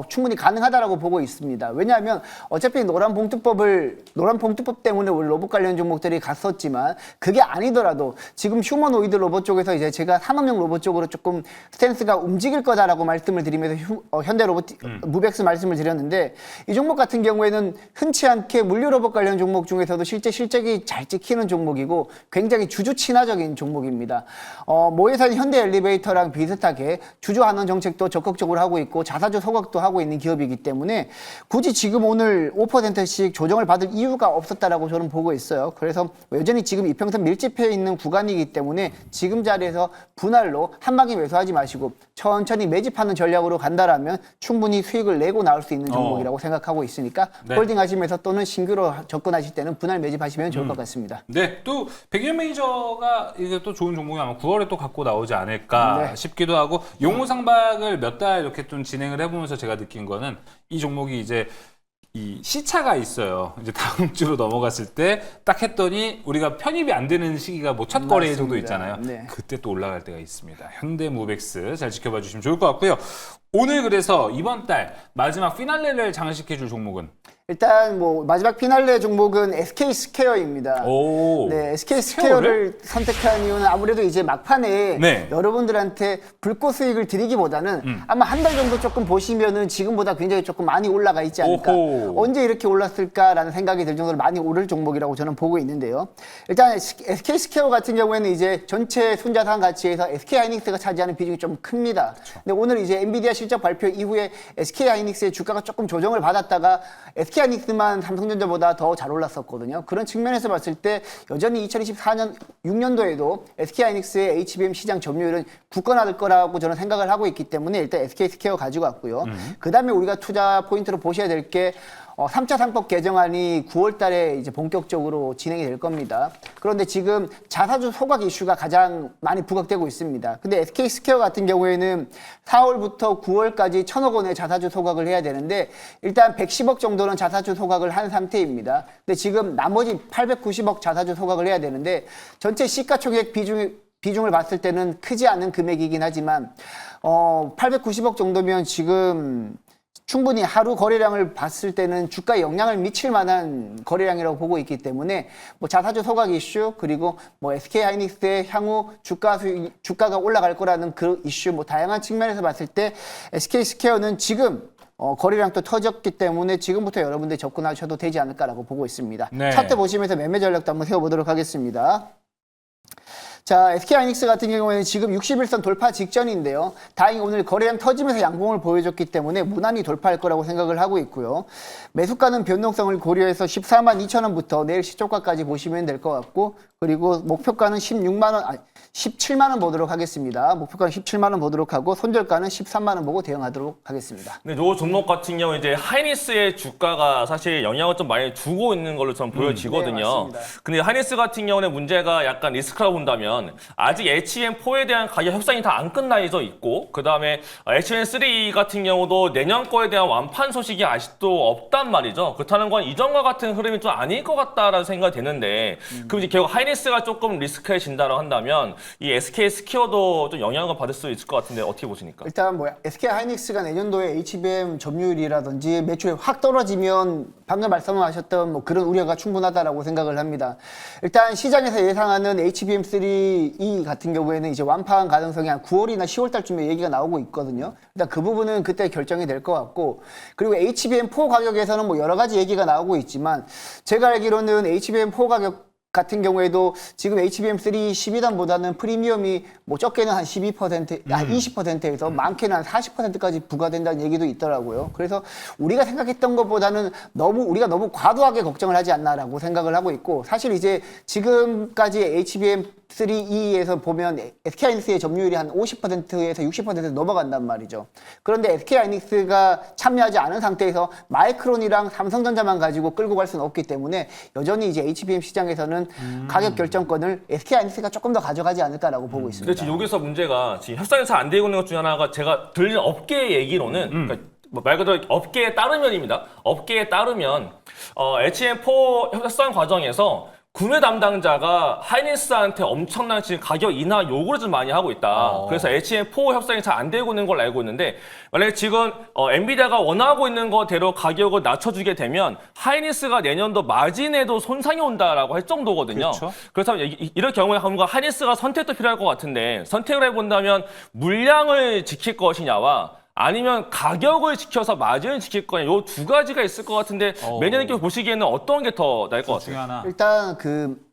충분히 가능하다라고 보고 있습니다. 왜냐하면 어차피 노란 봉투법 때문에 우리 로봇 관련 종목들이 갔었지만 그게 아니더라도 지금 휴머노이드 로봇 쪽에서 이제 제가 산업용 로봇 쪽으로 조금 스탠스가 움직일 거다라고 말씀을 드리면서 현대 로봇 무벡스 말씀을 드렸는데 이 종목 같은 경우에는 흔치 않게 물류 로봇 관련 종목 중에서도 실적이 잘 찍히는 종목이고 굉장히 주주 친화적인 종목입니다. 모회사는 현대 엘리베이터랑 비슷하게 주주 환원 정책도 적극적으로 하고 있고 자사주 소각도 하고 있는 기업이기 때문에 굳이 지금 오늘 5%씩 조정을 받을 이유가 없었다라고 저는 보고 있어요. 그래서 여전히 지금 이평선 밀집해 있는 구간이기 때문에 지금 자리에서 분할로 한 방에 매수하지 마시고 천천히 매집하는 전략으로 간다라면 충분히 수익을 내고 나올 수 있는 종목이라고 생각하고 있으니까 네. 홀딩하시면서 또는 신규로 접근하실 때는 분할 매집하시면 좋을 것 같습니다. 네, 또 백인현 매니저가 이게 또 좋은 종목이 아마 9월에 또 갖고 나오지 않을까 싶기도 하고 용호상박을 몇 달 이렇게 좀 진행을 해보면서 제가 느낀 거는 이 종목이 이제 이 시차가 있어요. 이제 다음 주로 넘어갔을 때 딱 했더니 우리가 편입이 안 되는 시기가 뭐 첫 거래 맞습니다. 정도 있잖아요. 네. 그때 또 올라갈 때가 있습니다. 현대무벡스 잘 지켜봐 주시면 좋을 것 같고요. 오늘 그래서 이번 달 마지막 피날레를 장식해줄 종목은 일단 뭐 마지막 피날레 종목은 SK 스퀘어입니다. 오. 네, SK 스퀘어를 선택한 이유는 아무래도 이제 막판에 네. 여러분들한테 불꽃 수익을 드리기보다는 아마 한 달 정도 조금 보시면은 지금보다 굉장히 조금 많이 올라가 있지 않을까. 오호. 언제 이렇게 올랐을까라는 생각이 들 정도로 많이 오를 종목이라고 저는 보고 있는데요. 일단 SK 스퀘어 같은 경우에는 이제 전체 순자산 가치에서 SK 하이닉스가 차지하는 비중이 좀 큽니다. 그렇죠. 근데 오늘 이제 엔비디아 실적 발표 이후에 SK 하이닉스의 주가가 조금 조정을 받았다가 SK 하이닉스만 삼성전자보다 더 잘 올랐었거든요. 그런 측면에서 봤을 때 여전히 2024년 6년도에도 SK 하이닉스의 HBM 시장 점유율은 굳건할 거라고 저는 생각을 하고 있기 때문에 일단 SK 스퀘어 가지고 왔고요. 그다음에 우리가 투자 포인트로 보셔야 될 게 3차 상법 개정안이 9월 달에 이제 본격적으로 진행이 될 겁니다. 그런데 지금 자사주 소각 이슈가 가장 많이 부각되고 있습니다. 근데 SK 스퀘어 같은 경우에는 4월부터 9월까지 1,000억 원의 자사주 소각을 해야 되는데 일단 110억 정도는 자사주 소각을 한 상태입니다. 근데 지금 나머지 890억 자사주 소각을 해야 되는데 전체 시가총액 비중을 봤을 때는 크지 않은 금액이긴 하지만 890억 정도면 지금 충분히 하루 거래량을 봤을 때는 주가에 영향을 미칠 만한 거래량이라고 보고 있기 때문에 뭐 자사주 소각 이슈 그리고 뭐 SK 하이닉스의 향후 주가가 올라갈 거라는 그 이슈 뭐 다양한 측면에서 봤을 때 SK 스퀘어는 지금 거래량도 터졌기 때문에 지금부터 여러분들 접근하셔도 되지 않을까라고 보고 있습니다. 네. 차트 보시면서 매매 전략도 한번 세워보도록 하겠습니다. 자, SK하이닉스 같은 경우에는 지금 61선 돌파 직전인데요. 다행히 오늘 거래량 터지면서 양봉을 보여줬기 때문에 무난히 돌파할 거라고 생각을 하고 있고요. 매수가는 변동성을 고려해서 14만 2천 원부터 내일 시초가까지 보시면 될 것 같고, 그리고 목표가는 17만 원 보도록 하겠습니다. 목표가는 17만 원 보도록 하고 손절가는 13만 원 보고 대응하도록 하겠습니다. 근데 요 종목 같은 경우 이제 하이닉스의 주가가 사실 영향을 좀 많이 주고 있는 걸로 좀 보여지거든요. 네, 맞습니다. 근데 하이닉스 같은 경우는 문제가 약간 리스크라고 본다면 아직 HM4에 대한 가격 협상이 다 안 끝나져 있고, 그 다음에 HM3 같은 경우도 내년 거에 대한 완판 소식이 아직도 없단 말이죠. 그렇다는 건 이전과 같은 흐름이 좀 아닐 것 같다라는 생각이 드는데, 그럼 이제 결국 하이닉스가 조금 리스크해진다고 한다면 이 SK 스퀘어도 좀 영향을 받을 수 있을 것 같은데 어떻게 보십니까? 일단 뭐 SK하이닉스가 내년도에 HBM 점유율이라든지 매출이 확 떨어지면 방금 말씀하셨던 뭐 그런 우려가 충분하다라고 생각을 합니다. 일단 시장에서 예상하는 HBM3E 같은 경우에는 이제 완판 가능성이 한 9월이나 10월 달쯤에 얘기가 나오고 있거든요. 일단 그 부분은 그때 결정이 될 것 같고, 그리고 HBM4 가격에서는 뭐 여러 가지 얘기가 나오고 있지만 제가 알기로는 HBM4 가격 같은 경우에도 지금 HBM3 12단보다는 프리미엄이 뭐 적게는 한 12%, 한 20%에서 많게는 한 40%까지 부과된다는 얘기도 있더라고요. 그래서 우리가 생각했던 것보다는 우리가 너무 과도하게 걱정을 하지 않나라고 생각을 하고 있고, 사실 이제 지금까지 HBM3E에서 보면 SK하이닉스의 점유율이 한 50%에서 60% 넘어간단 말이죠. 그런데 SK하이닉스가 참여하지 않은 상태에서 마이크론이랑 삼성전자만 가지고 끌고 갈 수는 없기 때문에 여전히 이제 HBM 시장에서는 가격 결정권을 SK하이닉스가 조금 더 가져가지 않을까라고 보고 있습니다. 근데 지금 여기서 문제가 지금 협상이 잘 안 되고 있는 것 중에 하나가 제가 들린 업계 얘기로는 그러니까 말 그대로 업계에 따르면입니다. 업계에 따르면 HM4 협상 과정에서 구매 담당자가 하이닉스한테 엄청난 지금 가격 인하 요구를 좀 많이 하고 있다. 그래서 HM4 협상이 잘 안 되고 있는 걸 알고 있는데, 만약에 지금 엔비디아가 원하고 있는 거대로 가격을 낮춰주게 되면 하이닉스가 내년도 마진에도 손상이 온다라고 할 정도거든요. 그렇죠. 그렇다면 이럴 경우에 뭔가 하이닉스가 선택도 필요할 것 같은데, 선택을 해본다면 물량을 지킬 것이냐와 아니면 가격을 지켜서 마진을 지킬 거냐, 요 두 가지가 있을 것 같은데 매년 이렇게 보시기에는 어떤 게 더 나을 것 중에 같아요? 하나. 일단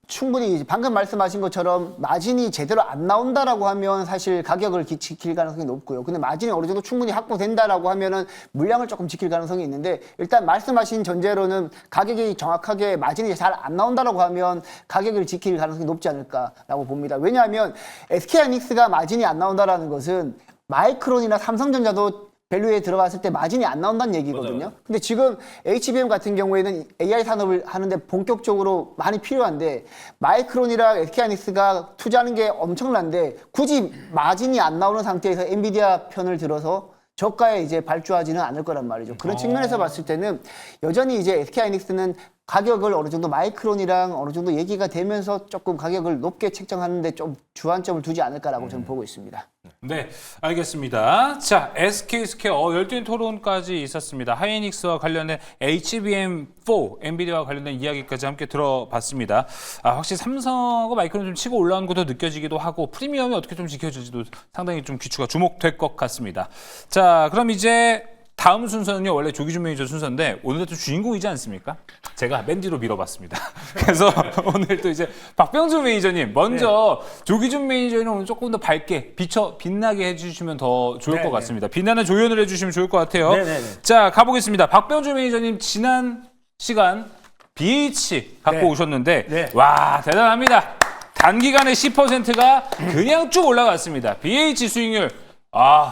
충분히 방금 말씀하신 것처럼 마진이 제대로 안 나온다라고 하면 사실 가격을 지킬 가능성이 높고요. 근데 마진이 어느 정도 충분히 확보된다라고 하면은 물량을 조금 지킬 가능성이 있는데, 일단 말씀하신 전제로는 가격이 정확하게 마진이 잘 안 나온다라고 하면 가격을 지킬 가능성이 높지 않을까라고 봅니다. 왜냐하면 SK하이닉스가 마진이 안 나온다라는 것은 마이크론이나 삼성전자도 밸류에 들어갔을 때 마진이 안 나온다는 얘기거든요. 맞아요. 근데 지금 HBM 같은 경우에는 AI 산업을 하는데 본격적으로 많이 필요한데, 마이크론이랑 SK하이닉스가 투자하는 게 엄청난데 굳이 마진이 안 나오는 상태에서 엔비디아 편을 들어서 저가에 이제 발주하지는 않을 거란 말이죠. 그런 측면에서 봤을 때는 여전히 이제 SK하이닉스는 가격을 어느 정도 마이크론이랑 어느 정도 얘기가 되면서 조금 가격을 높게 책정하는데 좀 주안점을 두지 않을까라고 저는 보고 있습니다. 네, 알겠습니다. 자, SK 스퀘어 열띤 토론까지 있었습니다. 하이닉스와 관련된 HBM4, 엔비디아와 관련된 이야기까지 함께 들어봤습니다. 확실히 삼성하고 마이크론 좀 치고 올라오는 것도 느껴지기도 하고, 프리미엄이 어떻게 좀 지켜질지도 상당히 좀 귀추가 주목될 것 같습니다. 자, 그럼 이제 다음 순서는요, 원래 조기준 매니저 순서인데 오늘도 또 주인공이지 않습니까? 제가 맨 뒤로 밀어봤습니다. 그래서 오늘 또 이제 박병준 매니저님 먼저 조기준 매니저는 오늘 조금 더 밝게 빛나게 해주시면 더 좋을 것 같습니다. 빛나는 조연을 해주시면 좋을 것 같아요. 자, 가보겠습니다. 박병준 매니저님 지난 시간 BH 갖고 오셨는데 와, 대단합니다. 단기간에 10%가 그냥 쭉 올라갔습니다. BH 수익률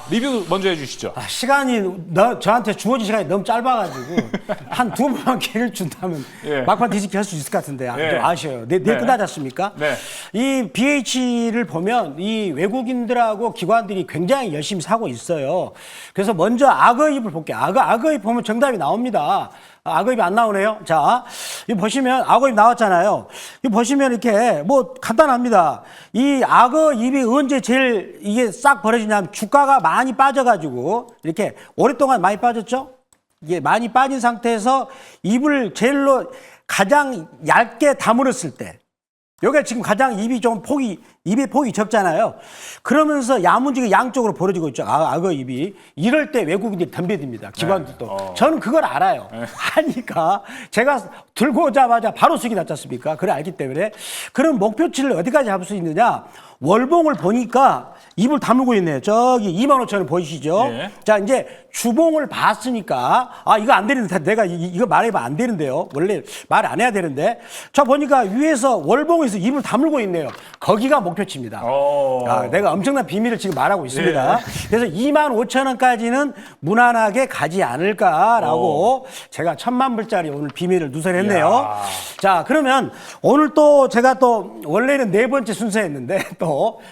리뷰 먼저 해주시죠. 시간이 저한테 주어진 시간이 너무 짧아가지고 한 두 번만 기회를 준다면 막판 뒤집기 할 수 있을 것 같은데 좀 아쉬워요. 내일 끝나지 않습니까? 이 BH를 보면 이 외국인들하고 기관들이 굉장히 열심히 사고 있어요. 그래서 먼저 악어입을 볼게요. 악어입 보면 정답이 나옵니다. 악어입이 안 나오네요. 자, 이 보시면 악어입 나왔잖아요. 이 보시면 이렇게 뭐 간단합니다. 이 악어입이 언제 제일 이게 싹 벌어지냐면 주가가 많이 빠져가지고 이렇게 오랫동안 많이 빠졌죠. 이게 많이 빠진 상태에서 입을 제일로 가장 얇게 다물었을 때, 여기가 지금 가장 입이 좀 폭이 입에 폭이 적잖아요. 그러면서 야무지게 양쪽으로 벌어지고 있죠. 악어 입이. 이럴 때 외국인들이 덤벼듭니다. 기관들도. 저는 그걸 알아요. 하니까 제가 들고 오자마자 바로 수익이 났지 않습니까? 그걸 알기 때문에. 그럼 목표치를 어디까지 잡을 수 있느냐? 월봉을 보니까 입을 다물고 있네요. 저기 25,000원 보이시죠? 예. 자, 이제 주봉을 봤으니까, 이거 안 되는데, 내가 이거 말해봐 안 되는데요. 원래 말 안 해야 되는데. 자, 보니까 위에서 월봉에서 입을 다물고 있네요. 거기가 목표치입니다. 내가 엄청난 비밀을 지금 말하고 있습니다. 그래서 25,000원까지는 무난하게 가지 않을까라고 제가 1,000,000불짜리 오늘 비밀을 누설했네요. 자, 그러면 오늘 또 제가 또 원래는 네 번째 순서였는데 또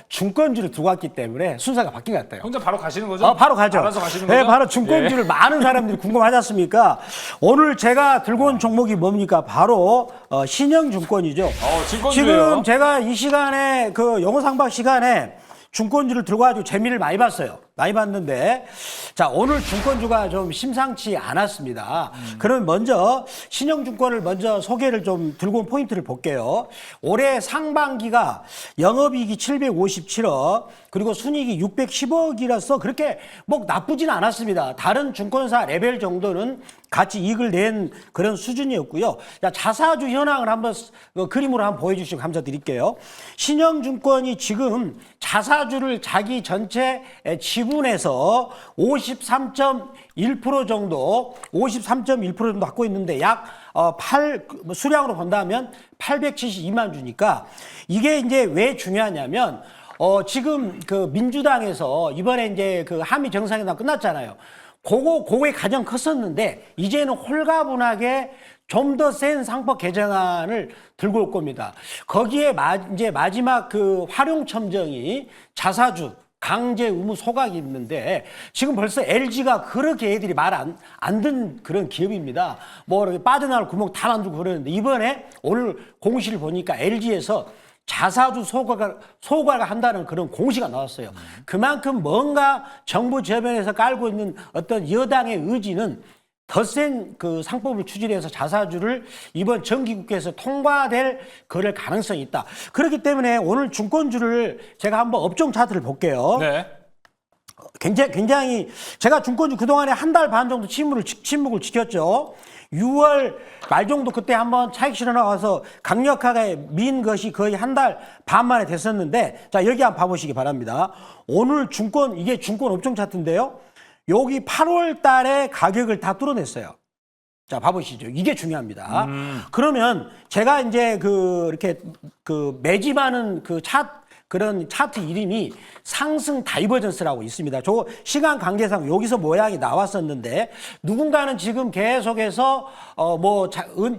중권주를 두고 왔기 때문에 순서가 바뀐 것 같아요. 혼자 바로 가시는 거죠? 바로 가죠. 알아서 가시는 네, 거죠? 바로 중권주를 많은 사람들이 궁금하지 않습니까? 오늘 제가 들고 온 종목이 뭡니까? 바로 신영증권이죠. 증권주예요. 지금 제가 이 시간에 그 영어상박 시간에 중권주를 들고 가지고 재미를 많이 봤어요. 많이 봤는데 자 오늘 중권주가 좀 심상치 않았습니다. 그럼 먼저 신영증권을 먼저 소개를 좀 들고 온 포인트를 볼게요. 올해 상반기가 영업이익이 757억 그리고 순이익이 610억이라서 그렇게 뭐 나쁘진 않았습니다. 다른 증권사 레벨 정도는 같이 이익을 낸 그런 수준이었고요. 자, 자사주 현황을 한번 그림으로 한번 보여주시고 감사드릴게요. 신영증권이 지금 자사주를 자기 전체 지분에서 53.1% 정도 갖고 있는데 약 수량으로 본다면 872만 주니까 이게 이제 왜 중요하냐면 지금 그 민주당에서 이번에 이제 그 한미 정상회담 끝났잖아요. 그거에 가장 컸었는데 이제는 홀가분하게 좀 더 센 상법 개정안을 들고 올 겁니다. 거기에 이제 마지막 그 활용첨정이 자사주 강제 의무 소각이 있는데 지금 벌써 LG가 그렇게 애들이 말 안 듣는 그런 기업입니다. 뭐 이렇게 빠져나갈 구멍 다 만들고 그러는데 이번에 오늘 공시를 보니까 LG에서 자사주 소각을 한다는 그런 공시가 나왔어요. 그만큼 뭔가 정부 저변에서 깔고 있는 어떤 여당의 의지는 더 센 그 상법을 추진해서 자사주를 이번 정기국회에서 통과될 그럴 가능성이 있다. 그렇기 때문에 오늘 증권주를 제가 한번 업종 차트를 볼게요. 네. 굉장히 제가 증권주 그동안에 한 달 반 정도 침묵을 지켰죠. 6월 말 정도 그때 한번 차익 실어 나와서 강력하게 민 것이 거의 한 달 반 만에 됐었는데 자 여기 한번 봐보시기 바랍니다. 오늘 이게 증권 업종 차트인데요. 여기 8월 달에 가격을 다 뚫어냈어요. 자, 봐보시죠. 이게 중요합니다. 그러면 제가 이제 이렇게 매집하는 그런 차트 이름이 상승 다이버전스라고 있습니다. 저 시간 관계상 여기서 모양이 나왔었는데 누군가는 지금 계속해서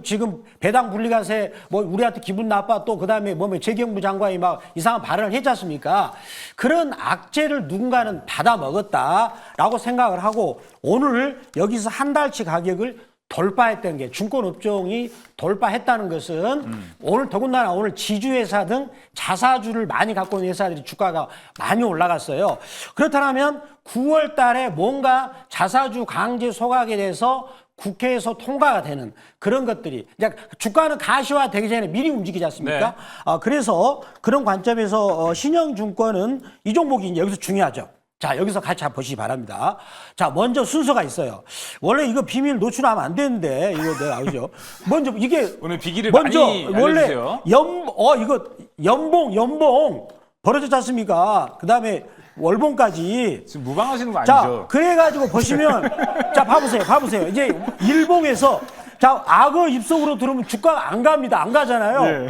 지금 배당 분리가세 뭐 우리한테 기분 나빠 또 그다음에 재경부 장관이 막 이상한 발언을 했지 않습니까? 그런 악재를 누군가는 받아 먹었다라고 생각을 하고 오늘 여기서 한 달치 가격을 돌파했던 게 증권업종이 돌파했다는 것은 오늘 더군다나 오늘 지주회사 등 자사주를 많이 갖고 있는 회사들이 주가가 많이 올라갔어요. 그렇다면 9월 달에 뭔가 자사주 강제 소각에 대해서 국회에서 통과가 되는 그런 것들이 이제 주가는 가시화 되기 전에 미리 움직이지 않습니까? 네. 그래서 그런 관점에서 신영증권은 이 종목이 이제 여기서 중요하죠. 자, 여기서 같이 한번 보시기 바랍니다. 자, 먼저 순서가 있어요. 원래 이거 비밀 노출하면 안 되는데, 이거 내가 알죠. 먼저, 이게. 오늘 비기를 많이 알려주세요. 이거 연봉. 벌어졌지 않습니까? 그 다음에 월봉까지. 지금 무방하시는 거 자, 아니죠? 그래가지고 보시면, 자, 봐보세요. 이제 일봉에서, 자, 악어 입속으로 들어오면 주가가 안 갑니다. 안 가잖아요.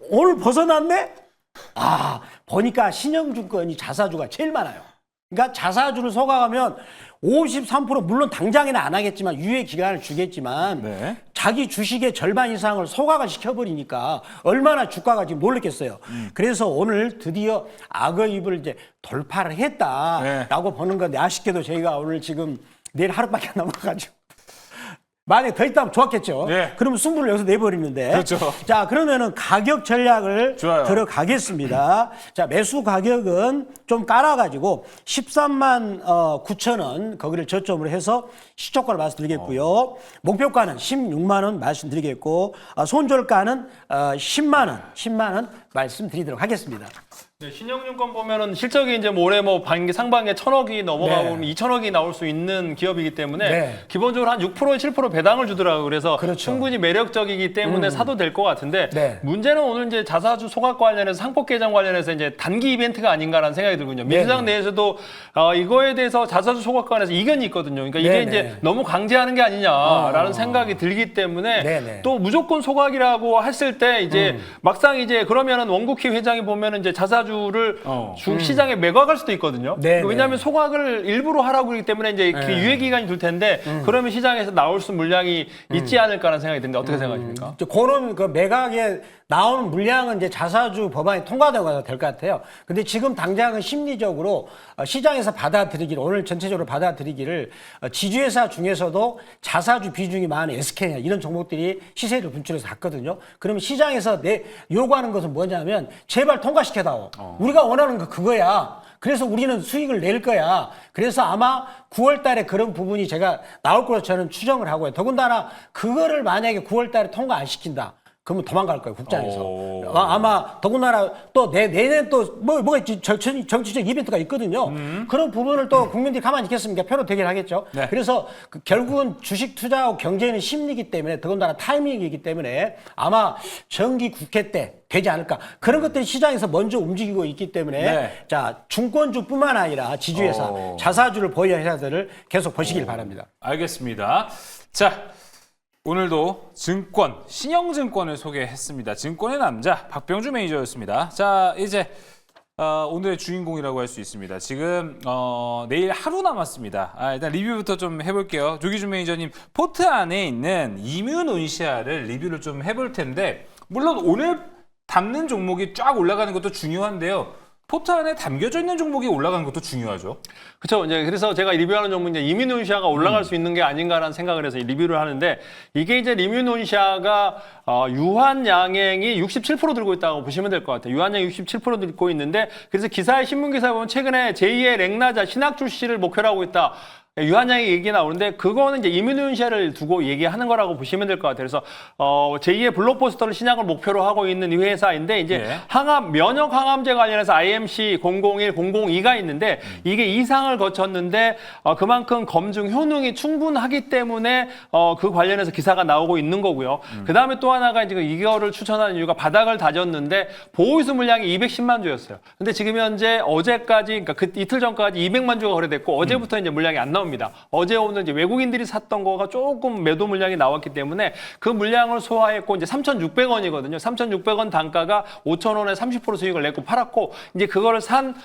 오늘 벗어났네? 보니까 신영증권이 자사주가 제일 많아요. 그러니까 자사주를 소각하면 53% 물론 당장에는 안 하겠지만 유예 기간을 주겠지만 네. 자기 주식의 절반 이상을 소각을 시켜버리니까 얼마나 주가가 지금 놀랐겠어요. 그래서 오늘 드디어 악어입을 이제 돌파를 했다라고 보는 건데 아쉽게도 저희가 오늘 지금 내일 하루밖에 안 남아가지고 만약에 더 있다면 좋았겠죠. 네. 그러면 승부를 여기서 내버리는데. 그렇죠. 자, 그러면은 가격 전략을 좋아요. 들어가겠습니다. 자, 매수 가격은 좀 깔아가지고 13만 9천 원 거기를 저점으로 해서 시초가를 말씀드리겠고요. 목표가는 16만 원 말씀드리겠고 손절가는 10만 원 말씀드리도록 하겠습니다. 네, 신영증권 보면은 실적이 이제 뭐 올해 뭐 상반기에 1,000억이 넘어가고 네. 그러면 2,000억이 나올 수 있는 기업이기 때문에 네. 기본적으로 한 6%, 7% 배당을 주더라고요. 그래서 그렇죠. 충분히 매력적이기 때문에 사도 될 것 같은데 네. 문제는 오늘 이제 자사주 소각 관련해서 상법 개정 관련해서 이제 단기 이벤트가 아닌가라는 생각이 들거든요. 민주당 내에서도 이거에 대해서 자사주 소각 관련해서 이견이 있거든요. 그러니까 이게 네, 이제 네. 너무 강제하는 게 아니냐라는 생각이 들기 때문에 네, 네. 또 무조건 소각이라고 했을 때 이제 막상 이제 그러면은 원국희 회장이 보면은 이제 자사주를 주시장에 매각할 수도 있거든요. 네, 왜냐하면 소각을 일부러 하라고 그러기 때문에 이제 그 유예 기간이 둘 텐데 그러면 시장에서 나올 수 물량이 있지 않을까라는 생각이 드는데 어떻게 생각하십니까? 이제 그런 그 매각에 나오는 물량은 이제 자사주 법안이 통과되고 될 것 같아요. 근데 지금 당장은 심리적으로 시장에서 받아들이기를 오늘 전체적으로 받아들이기를 지주회사 중에서도 자사주 비중이 많은 SK냐 이런 종목들이 시세를 분출해서 갔거든요. 그러면 시장에서 요구하는 것은 뭐냐면 제발 통과시켜다오. 우리가 원하는 거 그거야. 그래서 우리는 수익을 낼 거야. 그래서 아마 9월 달에 그런 부분이 제가 나올 거로 저는 추정을 하고요. 더군다나 그거를 만약에 9월 달에 통과 안 시킨다. 그러면 도망갈 거예요, 국장에서. 아마 더군다나 또 내년 또 뭐가 있지 정치적 이벤트가 있거든요. 그런 부분을 또 국민들이 가만히 있겠습니까? 표로 대결하겠죠. 네. 그래서 결국은 주식 투자하고 경제는 심리이기 때문에 더군다나 타이밍이기 때문에 아마 정기 국회 때 되지 않을까. 그런 것들이 시장에서 먼저 움직이고 있기 때문에 네. 자 중권주뿐만 아니라 지주회사, 자사주를 보유한 회사들을 계속 보시길 바랍니다. 알겠습니다. 자, 오늘도 증권, 신영증권을 소개했습니다. 증권의 남자 박병주 매니저였습니다. 자, 이제 오늘의 주인공이라고 할 수 있습니다. 지금 내일 하루 남았습니다. 일단 리뷰부터 좀 해볼게요. 조기준 매니저님, 포트 안에 있는 이뮤논시아를 리뷰를 좀 해볼 텐데 물론 오늘 담는 종목이 쫙 올라가는 것도 중요한데요. 포트 안에 담겨져 있는 종목이 올라가는 것도 중요하죠. 그렇죠. 이제 그래서 제가 리뷰하는 종목은 이제 이뮤논시아가 올라갈 수 있는 게 아닌가라는 생각을 해서 리뷰를 하는데 이게 이제 이뮤논시아가 유한양행이 67% 들고 있다고 보시면 될 것 같아요. 유한양행 67% 들고 있는데 그래서 기사에 신문 기사에 보면 최근에 제2의 렉나자 신학 출시를 목표로 하고 있다. 유한양의 얘기 나오는데 그거는 이제 이뮤논시아를 두고 얘기하는 거라고 보시면 될 것 같아요. 그래서 제2의 블록버스터를 신약을 목표로 하고 있는 이 회사인데 이제 네. 면역 항암제 관련해서 IMC 001, 002가 있는데 이게 이상을 거쳤는데 그만큼 검증 효능이 충분하기 때문에 그 관련해서 기사가 나오고 있는 거고요. 그다음에 또 하나가 이제 이거를 추천하는 이유가 바닥을 다졌는데 보호수 물량이 210만 주였어요. 근데 지금 현재 어제까지 그러니까 그 이틀 전까지 200만 주가 거래됐고 어제부터 이제 물량이 안 나옵니다. 어제 오늘 이제 외국인들이 샀던 거가 조금 매도 물량이 나왔기 때문에 그 물량을 소화했고 이제 3,600원이거든요. 3,600원 단가가 5,000원에 30% 수익을 냈고 팔았고 이제 그거를 산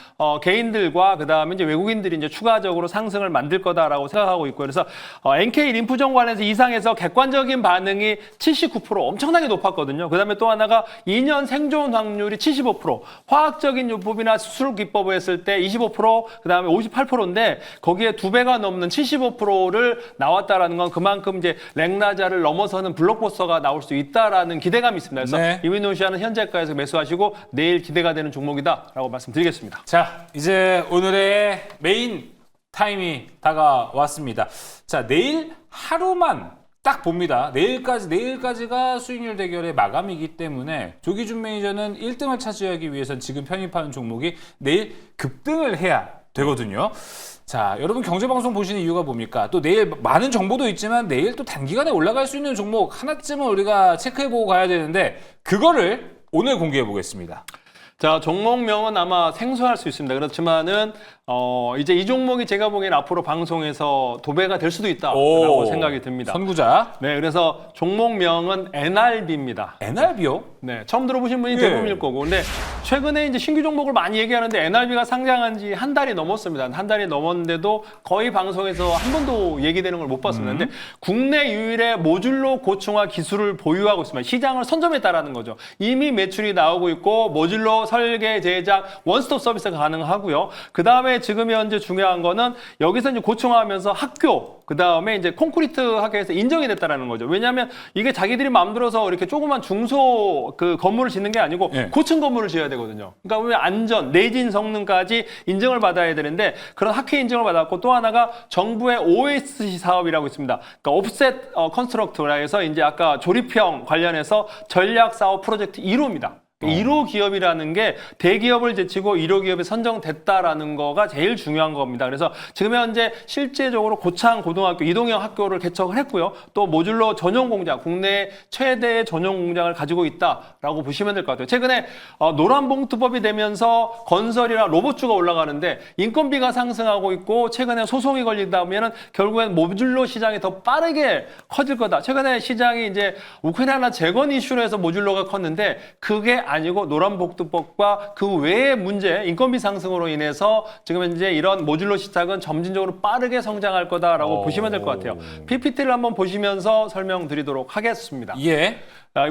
개인들과 그다음에 이제 외국인들이 이제 추가적으로 상승을 만들 거다라고 생각하고 있고요. 그래서 NK 림프종 관련해서 이상해서 객관적인 반응이 79% 엄청나게 높았거든요. 그다음에 또 하나가 2년 생존 확률이 75%, 화학적인 요법이나 수술 기법을 했을 때 25%, 그다음에 58%인데 거기에 2배가 넘는 75%를 나왔다라는 건 그만큼 이제 렉나자를 넘어서는 블록버스터가 나올 수 있다라는 기대감이 있습니다. 그래서 네. 이뮤논시아는 현재가에서 매수하시고 내일 기대가 되는 종목이다라고 말씀드리겠습니다. 자, 이제 오늘의 메인 타임이 다가왔습니다. 자, 내일 하루만 딱 봅니다. 내일까지가 수익률 대결의 마감이기 때문에 조기준 매니저는 1등을 차지하기 위해선 지금 편입하는 종목이 내일 급등을 해야 되거든요. 자, 여러분 경제방송 보시는 이유가 뭡니까? 또 내일 많은 정보도 있지만 내일 또 단기간에 올라갈 수 있는 종목 하나쯤은 우리가 체크해보고 가야 되는데 그거를 오늘 공개해 보겠습니다. 자, 종목명은 아마 생소할 수 있습니다. 그렇지만은 이제 이 종목이 제가 보기엔 앞으로 방송에서 도배가 될 수도 있다라고 생각이 듭니다. 선구자. 네, 그래서 종목명은 NRB입니다. NRB요? 네, 처음 들어보신 분이 예. 대부분일 거고. 근데 최근에 이제 신규 종목을 많이 얘기하는데 NRB가 상장한 지 한 달이 넘었습니다. 한 달이 넘었는데도 거의 방송에서 한 번도 얘기되는 걸 못 봤습니다. 근데 국내 유일의 모듈로 고층화 기술을 보유하고 있습니다. 시장을 선점했다라는 거죠. 이미 매출이 나오고 있고 모듈로 설계, 제작, 원스톱 서비스가 가능하고요. 그 다음에 그다음에 지금 현재 중요한 거는 여기서 이제 고충하면서 학교, 그다음에 이제 콘크리트 학교에서 인정이 됐다라는 거죠. 왜냐하면 이게 자기들이 마음대로서 이렇게 조그만 중소 그 건물을 짓는 게 아니고 예. 고층 건물을 지어야 되거든요. 그러니까 왜 안전, 내진 성능까지 인정을 받아야 되는데 그런 학회 인정을 받았고 또 하나가 정부의 OSC 사업이라고 있습니다. 그러니까 옵셋 컨스트럭트라 해서 이제 아까 조립형 관련해서 전략 사업 프로젝트 1호입니다. 1호 기업이라는 게 대기업을 제치고 1호 기업에 선정됐다라는 거가 제일 중요한 겁니다. 그래서 지금 현재 실제적으로 고창 고등학교 이동형 학교를 개척을 했고요. 또 모듈러 전용 공장, 국내 최대의 전용 공장을 가지고 있다라고 보시면 될 것 같아요. 최근에 노란봉투법이 되면서 건설이나 로봇주가 올라가는데 인건비가 상승하고 있고 최근에 소송이 걸리다 보면은 결국엔 모듈러 시장이 더 빠르게 커질 거다. 최근에 시장이 이제 우크라이나 재건 이슈로 해서 모듈러가 컸는데 그게 아니고 노란복두법과 그 외의 문제, 인건비 상승으로 인해서 지금 현재 이런 모듈러 시장은 점진적으로 빠르게 성장할 거다라고 보시면 될 것 같아요. PPT를 한번 보시면서 설명드리도록 하겠습니다. 예.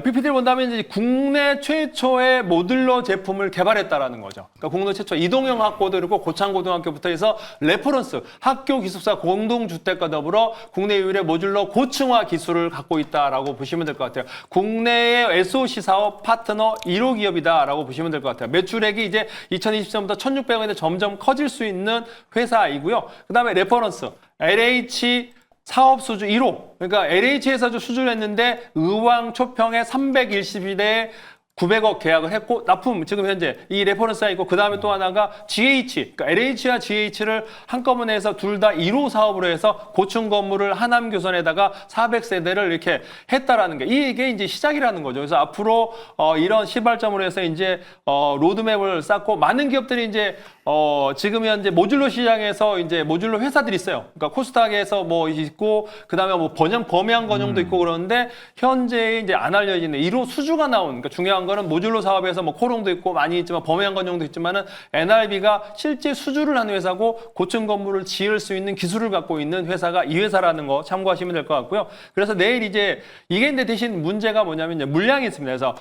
PPT를 본다면 이제 국내 최초의 모듈러 제품을 개발했다라는 거죠. 그러니까 국내 최초 이동형 학교도 그리고 고창고등학교부터 해서 레퍼런스 학교 기숙사 공동주택과 더불어 국내 유일의 모듈러 고층화 기술을 갖고 있다라고 보시면 될 것 같아요. 국내의 SOC 사업 파트너 1호 기업이다라고 보시면 될 것 같아요. 매출액이 이제 2023년부터 1,600억인데 점점 커질 수 있는 회사이고요. 그다음에 레퍼런스 LH 사업 수주 1호. 그러니까 LH에서 수주를 했는데 의왕 초평에 310일에 900억 계약을 했고 납품 지금 현재 이 레퍼런스가 있고 그다음에 또 하나가 GH, 그러니까 LH와 GH를 한꺼번에 해서 둘 다 1호 사업으로 해서 고층 건물을 하남 교선에다가 400세대를 이렇게 했다라는 게 이게 이제 시작이라는 거죠. 그래서 앞으로 이런 시발점으로 해서 이제 로드맵을 쌓고 많은 기업들이 이제 지금 현재 모듈러 시장에서 이제 모듈러 회사들이 있어요. 그러니까 코스닥에서 뭐 있고 그다음에 뭐 범양 건영도 있고 그러는데 현재 이제 안 알려지는 1호 수주가 나온 그러니까 중요한 거는 모듈러 사업에서 뭐 코롱도 있고 많이 있지만 범양 건영도 있지만은 NRB가 실제 수주를 한 회사고 고층 건물을 지을 수 있는 기술을 갖고 있는 회사가 이 회사라는 거 참고하시면 될 것 같고요. 그래서 내일 이제 이게 근데 대신 문제가 뭐냐면 이제 물량이 있습니다. 그래서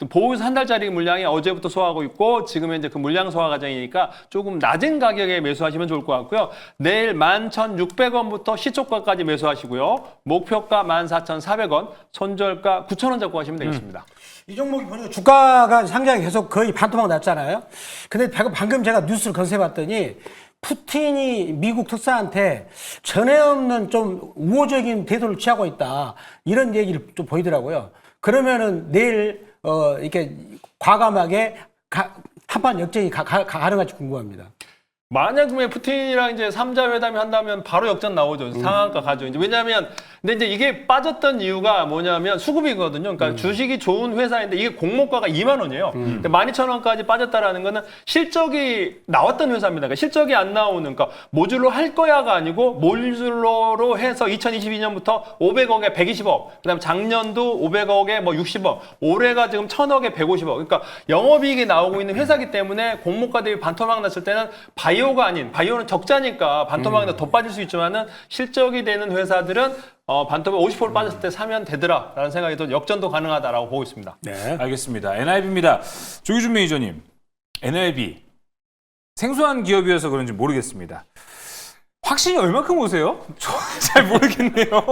보호서 한 달짜리 물량이 어제부터 소화하고 있고 지금 현재 그 물량 소화 과정이니까 조금 낮은 가격에 매수하시면 좋을 것 같고요. 내일 11,600원부터 시초가까지 매수하시고요. 목표가 14,400원, 손절가 9,000원 잡고 가시면 되겠습니다. 이 종목이 보니까 주가가 상장이 계속 거의 반토막 났잖아요. 근데 방금 제가 뉴스를 건설해봤더니 푸틴이 미국 특사한테 전에 없는 좀 우호적인 태도를 취하고 있다. 이런 얘기를 좀 보이더라고요. 그러면은 내일 이렇게 과감하게 한판 역전이 가능할지 궁금합니다. 만약에 푸틴이랑 이제 3자 회담이 한다면 바로 역전 나오죠. 상한가 가죠. 이제 왜냐하면 근데 이제 이게 빠졌던 이유가 뭐냐면 수급이거든요. 그러니까 주식이 좋은 회사인데 이게 공모가가 2만 원이에요. 근데 12,000원까지 빠졌다라는 거는 실적이 나왔던 회사입니다. 그러니까 실적이 안 나오는 그러니까 모듈러 할 거야가 아니고 모듈러로 해서 2022년부터 500억에 120억, 그다음에 작년도 500억에 뭐 60억, 올해가 지금 1,000억에 150억. 그러니까 영업이익이 나오고 있는 회사기 때문에 공모가 대비 반토막 났을 때는 바이오가 아닌 바이오는 적자니까 반토막이 더 빠질 수 있지만은 실적이 되는 회사들은 반토막 50% 빠졌을 때 사면 되더라라는 생각이 더 역전도 가능하다라고 보고 있습니다. 네. 알겠습니다. NIB입니다. 조기준 매니저님, NIB 생소한 기업이어서 그런지 모르겠습니다. 확신이 얼마큼 오세요? 잘 모르겠네요.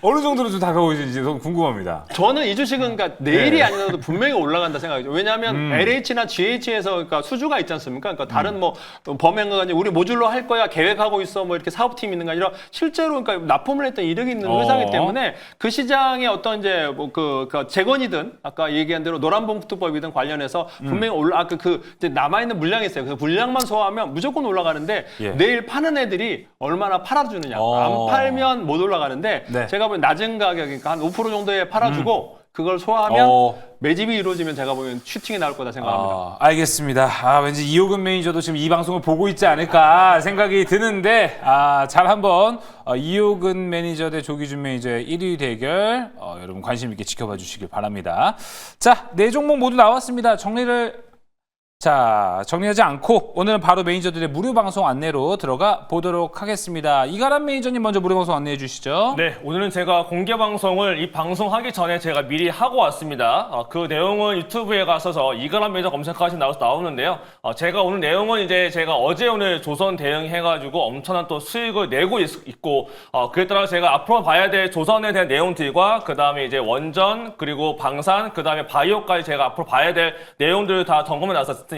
어느 정도로 좀 다가오시는지 너무 궁금합니다. 저는 이 주식은 그러니까 내일이 네. 아니라도 분명히 올라간다 생각이죠. 왜냐하면 LH나 GH에서 그러니까 수주가 있지 않습니까? 그러니까 다른 뭐 범행과 아니 우리 모듈러 할 거야 계획하고 있어 뭐 이렇게 사업팀이 있는 게 아니라 실제로 그러니까 납품을 했던 이력이 있는 회사이기 때문에 그 시장에 어떤 이제 뭐 그 재건이든 아까 얘기한 대로 노란봉투법이든 관련해서 분명히 이제 남아 있는 물량이 있어요. 그래서 물량만 소화하면 무조건 올라가는데 예. 내일 파는 애들이 얼마나 팔아주느냐. 안 팔면 못 올라가는데 네. 제가 보기엔 낮은 가격이니까 한 5% 정도에 팔아주고 그걸 소화하면 매집이 이루어지면 제가 보기엔 슈팅이 나올 거다 생각합니다. 알겠습니다. 왠지 이호근 매니저도 지금 이 방송을 보고 있지 않을까 생각이 드는데 잘 한번 이호근 매니저 대 조기준 매니저의 1위 대결 여러분 관심 있게 지켜봐 주시길 바랍니다. 자, 네 종목 모두 나왔습니다. 정리를 자, 정리하지 않고 오늘은 바로 매니저들의 무료 방송 안내로 들어가 보도록 하겠습니다. 이가람 매니저님 먼저 무료 방송 안내해 주시죠. 네, 오늘은 제가 공개 방송을 이 방송하기 전에 제가 미리 하고 왔습니다. 그 내용은 유튜브에 가셔서 이가람 매니저 검색하시면 나오는데요. 제가 오늘 내용은 이제 제가 어제 오늘 조선 대응해가지고 엄청난 또 수익을 내고 있고, 그에 따라 제가 앞으로 봐야 될 조선에 대한 내용들과 그 다음에 이제 원전 그리고 방산 그 다음에 바이오까지 제가 앞으로 봐야 될 내용들을 다 점검해 놨었으니까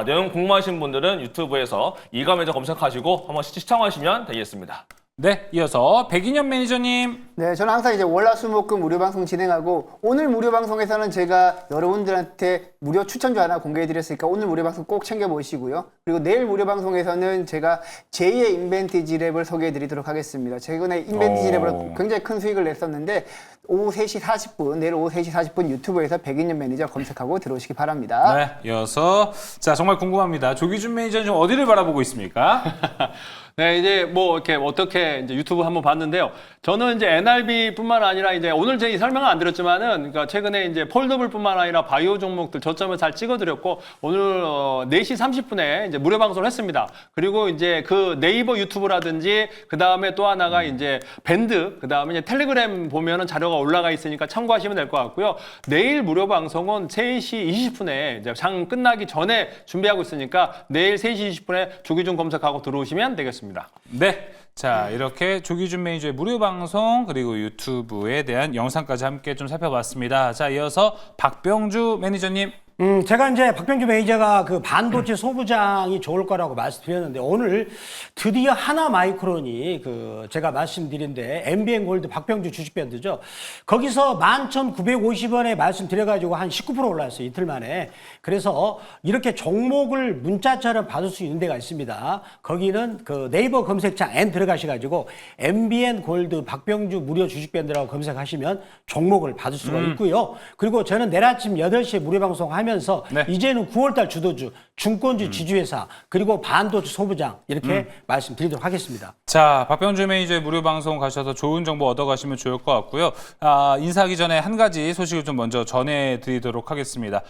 내용 궁금하신 분들은 유튜브에서 이가람 매니저 검색하시고 한번 시청하시면 되겠습니다. 네, 이어서 백인현 매니저님. 네, 저는 항상 이제 월화수목금 무료 방송 진행하고 오늘 무료 방송에서는 제가 여러분들한테 무료 추천주 하나 공개해드렸으니까 오늘 무료 방송 꼭 챙겨보시고요. 그리고 내일 무료 방송에서는 제가 제2의 인벤티지 랩을 소개해드리도록 하겠습니다. 최근에 인벤티지 랩으로 굉장히 큰 수익을 냈었는데 오후 3시 40분, 내일 오후 3시 40분 유튜브에서 백인현 매니저 검색하고 들어오시기 바랍니다. 네, 이어서 자 정말 궁금합니다. 조기준 매니저는 좀 어디를 바라보고 있습니까? 네, 이제 뭐 이렇게 어떻게 이제 유튜브 한번 봤는데요. 저는 이제 NRB뿐만 아니라 이제 오늘 제 설명은 안 드렸지만은 그러니까 최근에 이제 폴더블뿐만 아니라 바이오 종목들 저점을 잘 찍어드렸고 오늘 4시 30분에 이제 무료 방송을 했습니다. 그리고 이제 그 네이버 유튜브라든지 그 다음에 또 하나가 이제 밴드 그 다음에 이제 텔레그램 보면은 자료가 올라가 있으니까 참고하시면 될 것 같고요. 내일 무료 방송은 3시 20분에 이제 장 끝나기 전에 준비하고 있으니까 내일 3시 20분에 조기준 검색하고 들어오시면 되겠습니다. 네. 자, 이렇게 조기준 매니저의 무료 방송 그리고 유튜브에 대한 영상까지 함께 좀 살펴봤습니다. 자, 이어서 박병주 매니저님. 제가 이제 박병주 매니저가 그 반도체 소부장이 좋을 거라고 말씀드렸는데 오늘 드디어 하나마이크론이 그 제가 말씀드린데 MBN 골드 박병주 주식밴드죠. 거기서 11,950원에 말씀드려가지고 한 19% 올랐어요. 이틀 만에. 그래서 이렇게 종목을 문자처럼 받을 수 있는 데가 있습니다. 거기는 그 네이버 검색창 N 들어가셔가지고 MBN 골드 박병주 무료 주식밴드라고 검색하시면 종목을 받을 수가 있고요. 그리고 저는 내일 아침 8시에 무료 방송하면 네. 이제는 9월달 주도주, 중권주 지주회사, 그리고 반도체 소부장 이렇게 말씀드리도록 하겠습니다. 자, 박병주 매니저의 무료 방송 가셔서 좋은 정보 얻어가시면 좋을 것 같고요. 인사하기 전에 한 가지 소식을 좀 먼저 전해드리도록 하겠습니다.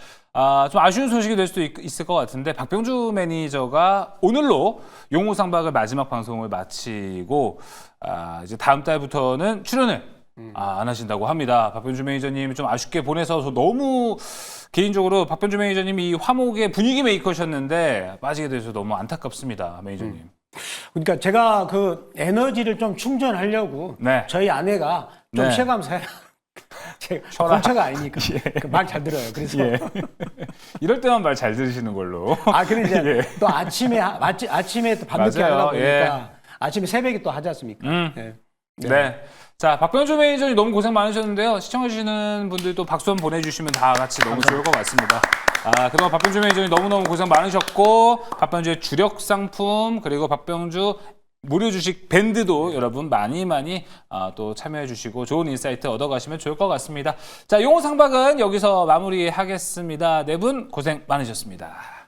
좀 아쉬운 소식이 될 수도 있을 것 같은데 박병주 매니저가 오늘로 용호상박을 마지막 방송을 마치고 이제 다음 달부터는 출연을 안 하신다고 합니다. 박병주 매니저님이 좀 아쉽게 보내서 너무 개인적으로 박병주 매니저님이 이 화목의 분위기 메이커셨는데 빠지게 돼서 너무 안타깝습니다, 매니저님. 그러니까 제가 그 에너지를 좀 충전하려고 네. 저희 아내가 좀 네. 쉬어가면서 해라. 제가 공처가 아니니까 말 잘 들어요. 그래서 이럴 때만 말 잘 들으시는 걸로. 근데 이제 또 아침에 또 밤늦게 맞아요. 하려고 보니까 아침에 새벽에 또 하지 않습니까? 네. 네. 자, 박병주 매니저님 너무 고생 많으셨는데요. 시청해주시는 분들도 박수 한번 보내주시면 다 같이 너무 좋을 것 같습니다. 그동안 박병주 매니저님 너무너무 고생 많으셨고, 박병주의 주력 상품, 그리고 박병주 무료 주식 밴드도 여러분 많이 또 참여해 주시고 좋은 인사이트 얻어가시면 좋을 것 같습니다. 자, 용호상박은 여기서 마무리하겠습니다. 네 분 고생 많으셨습니다.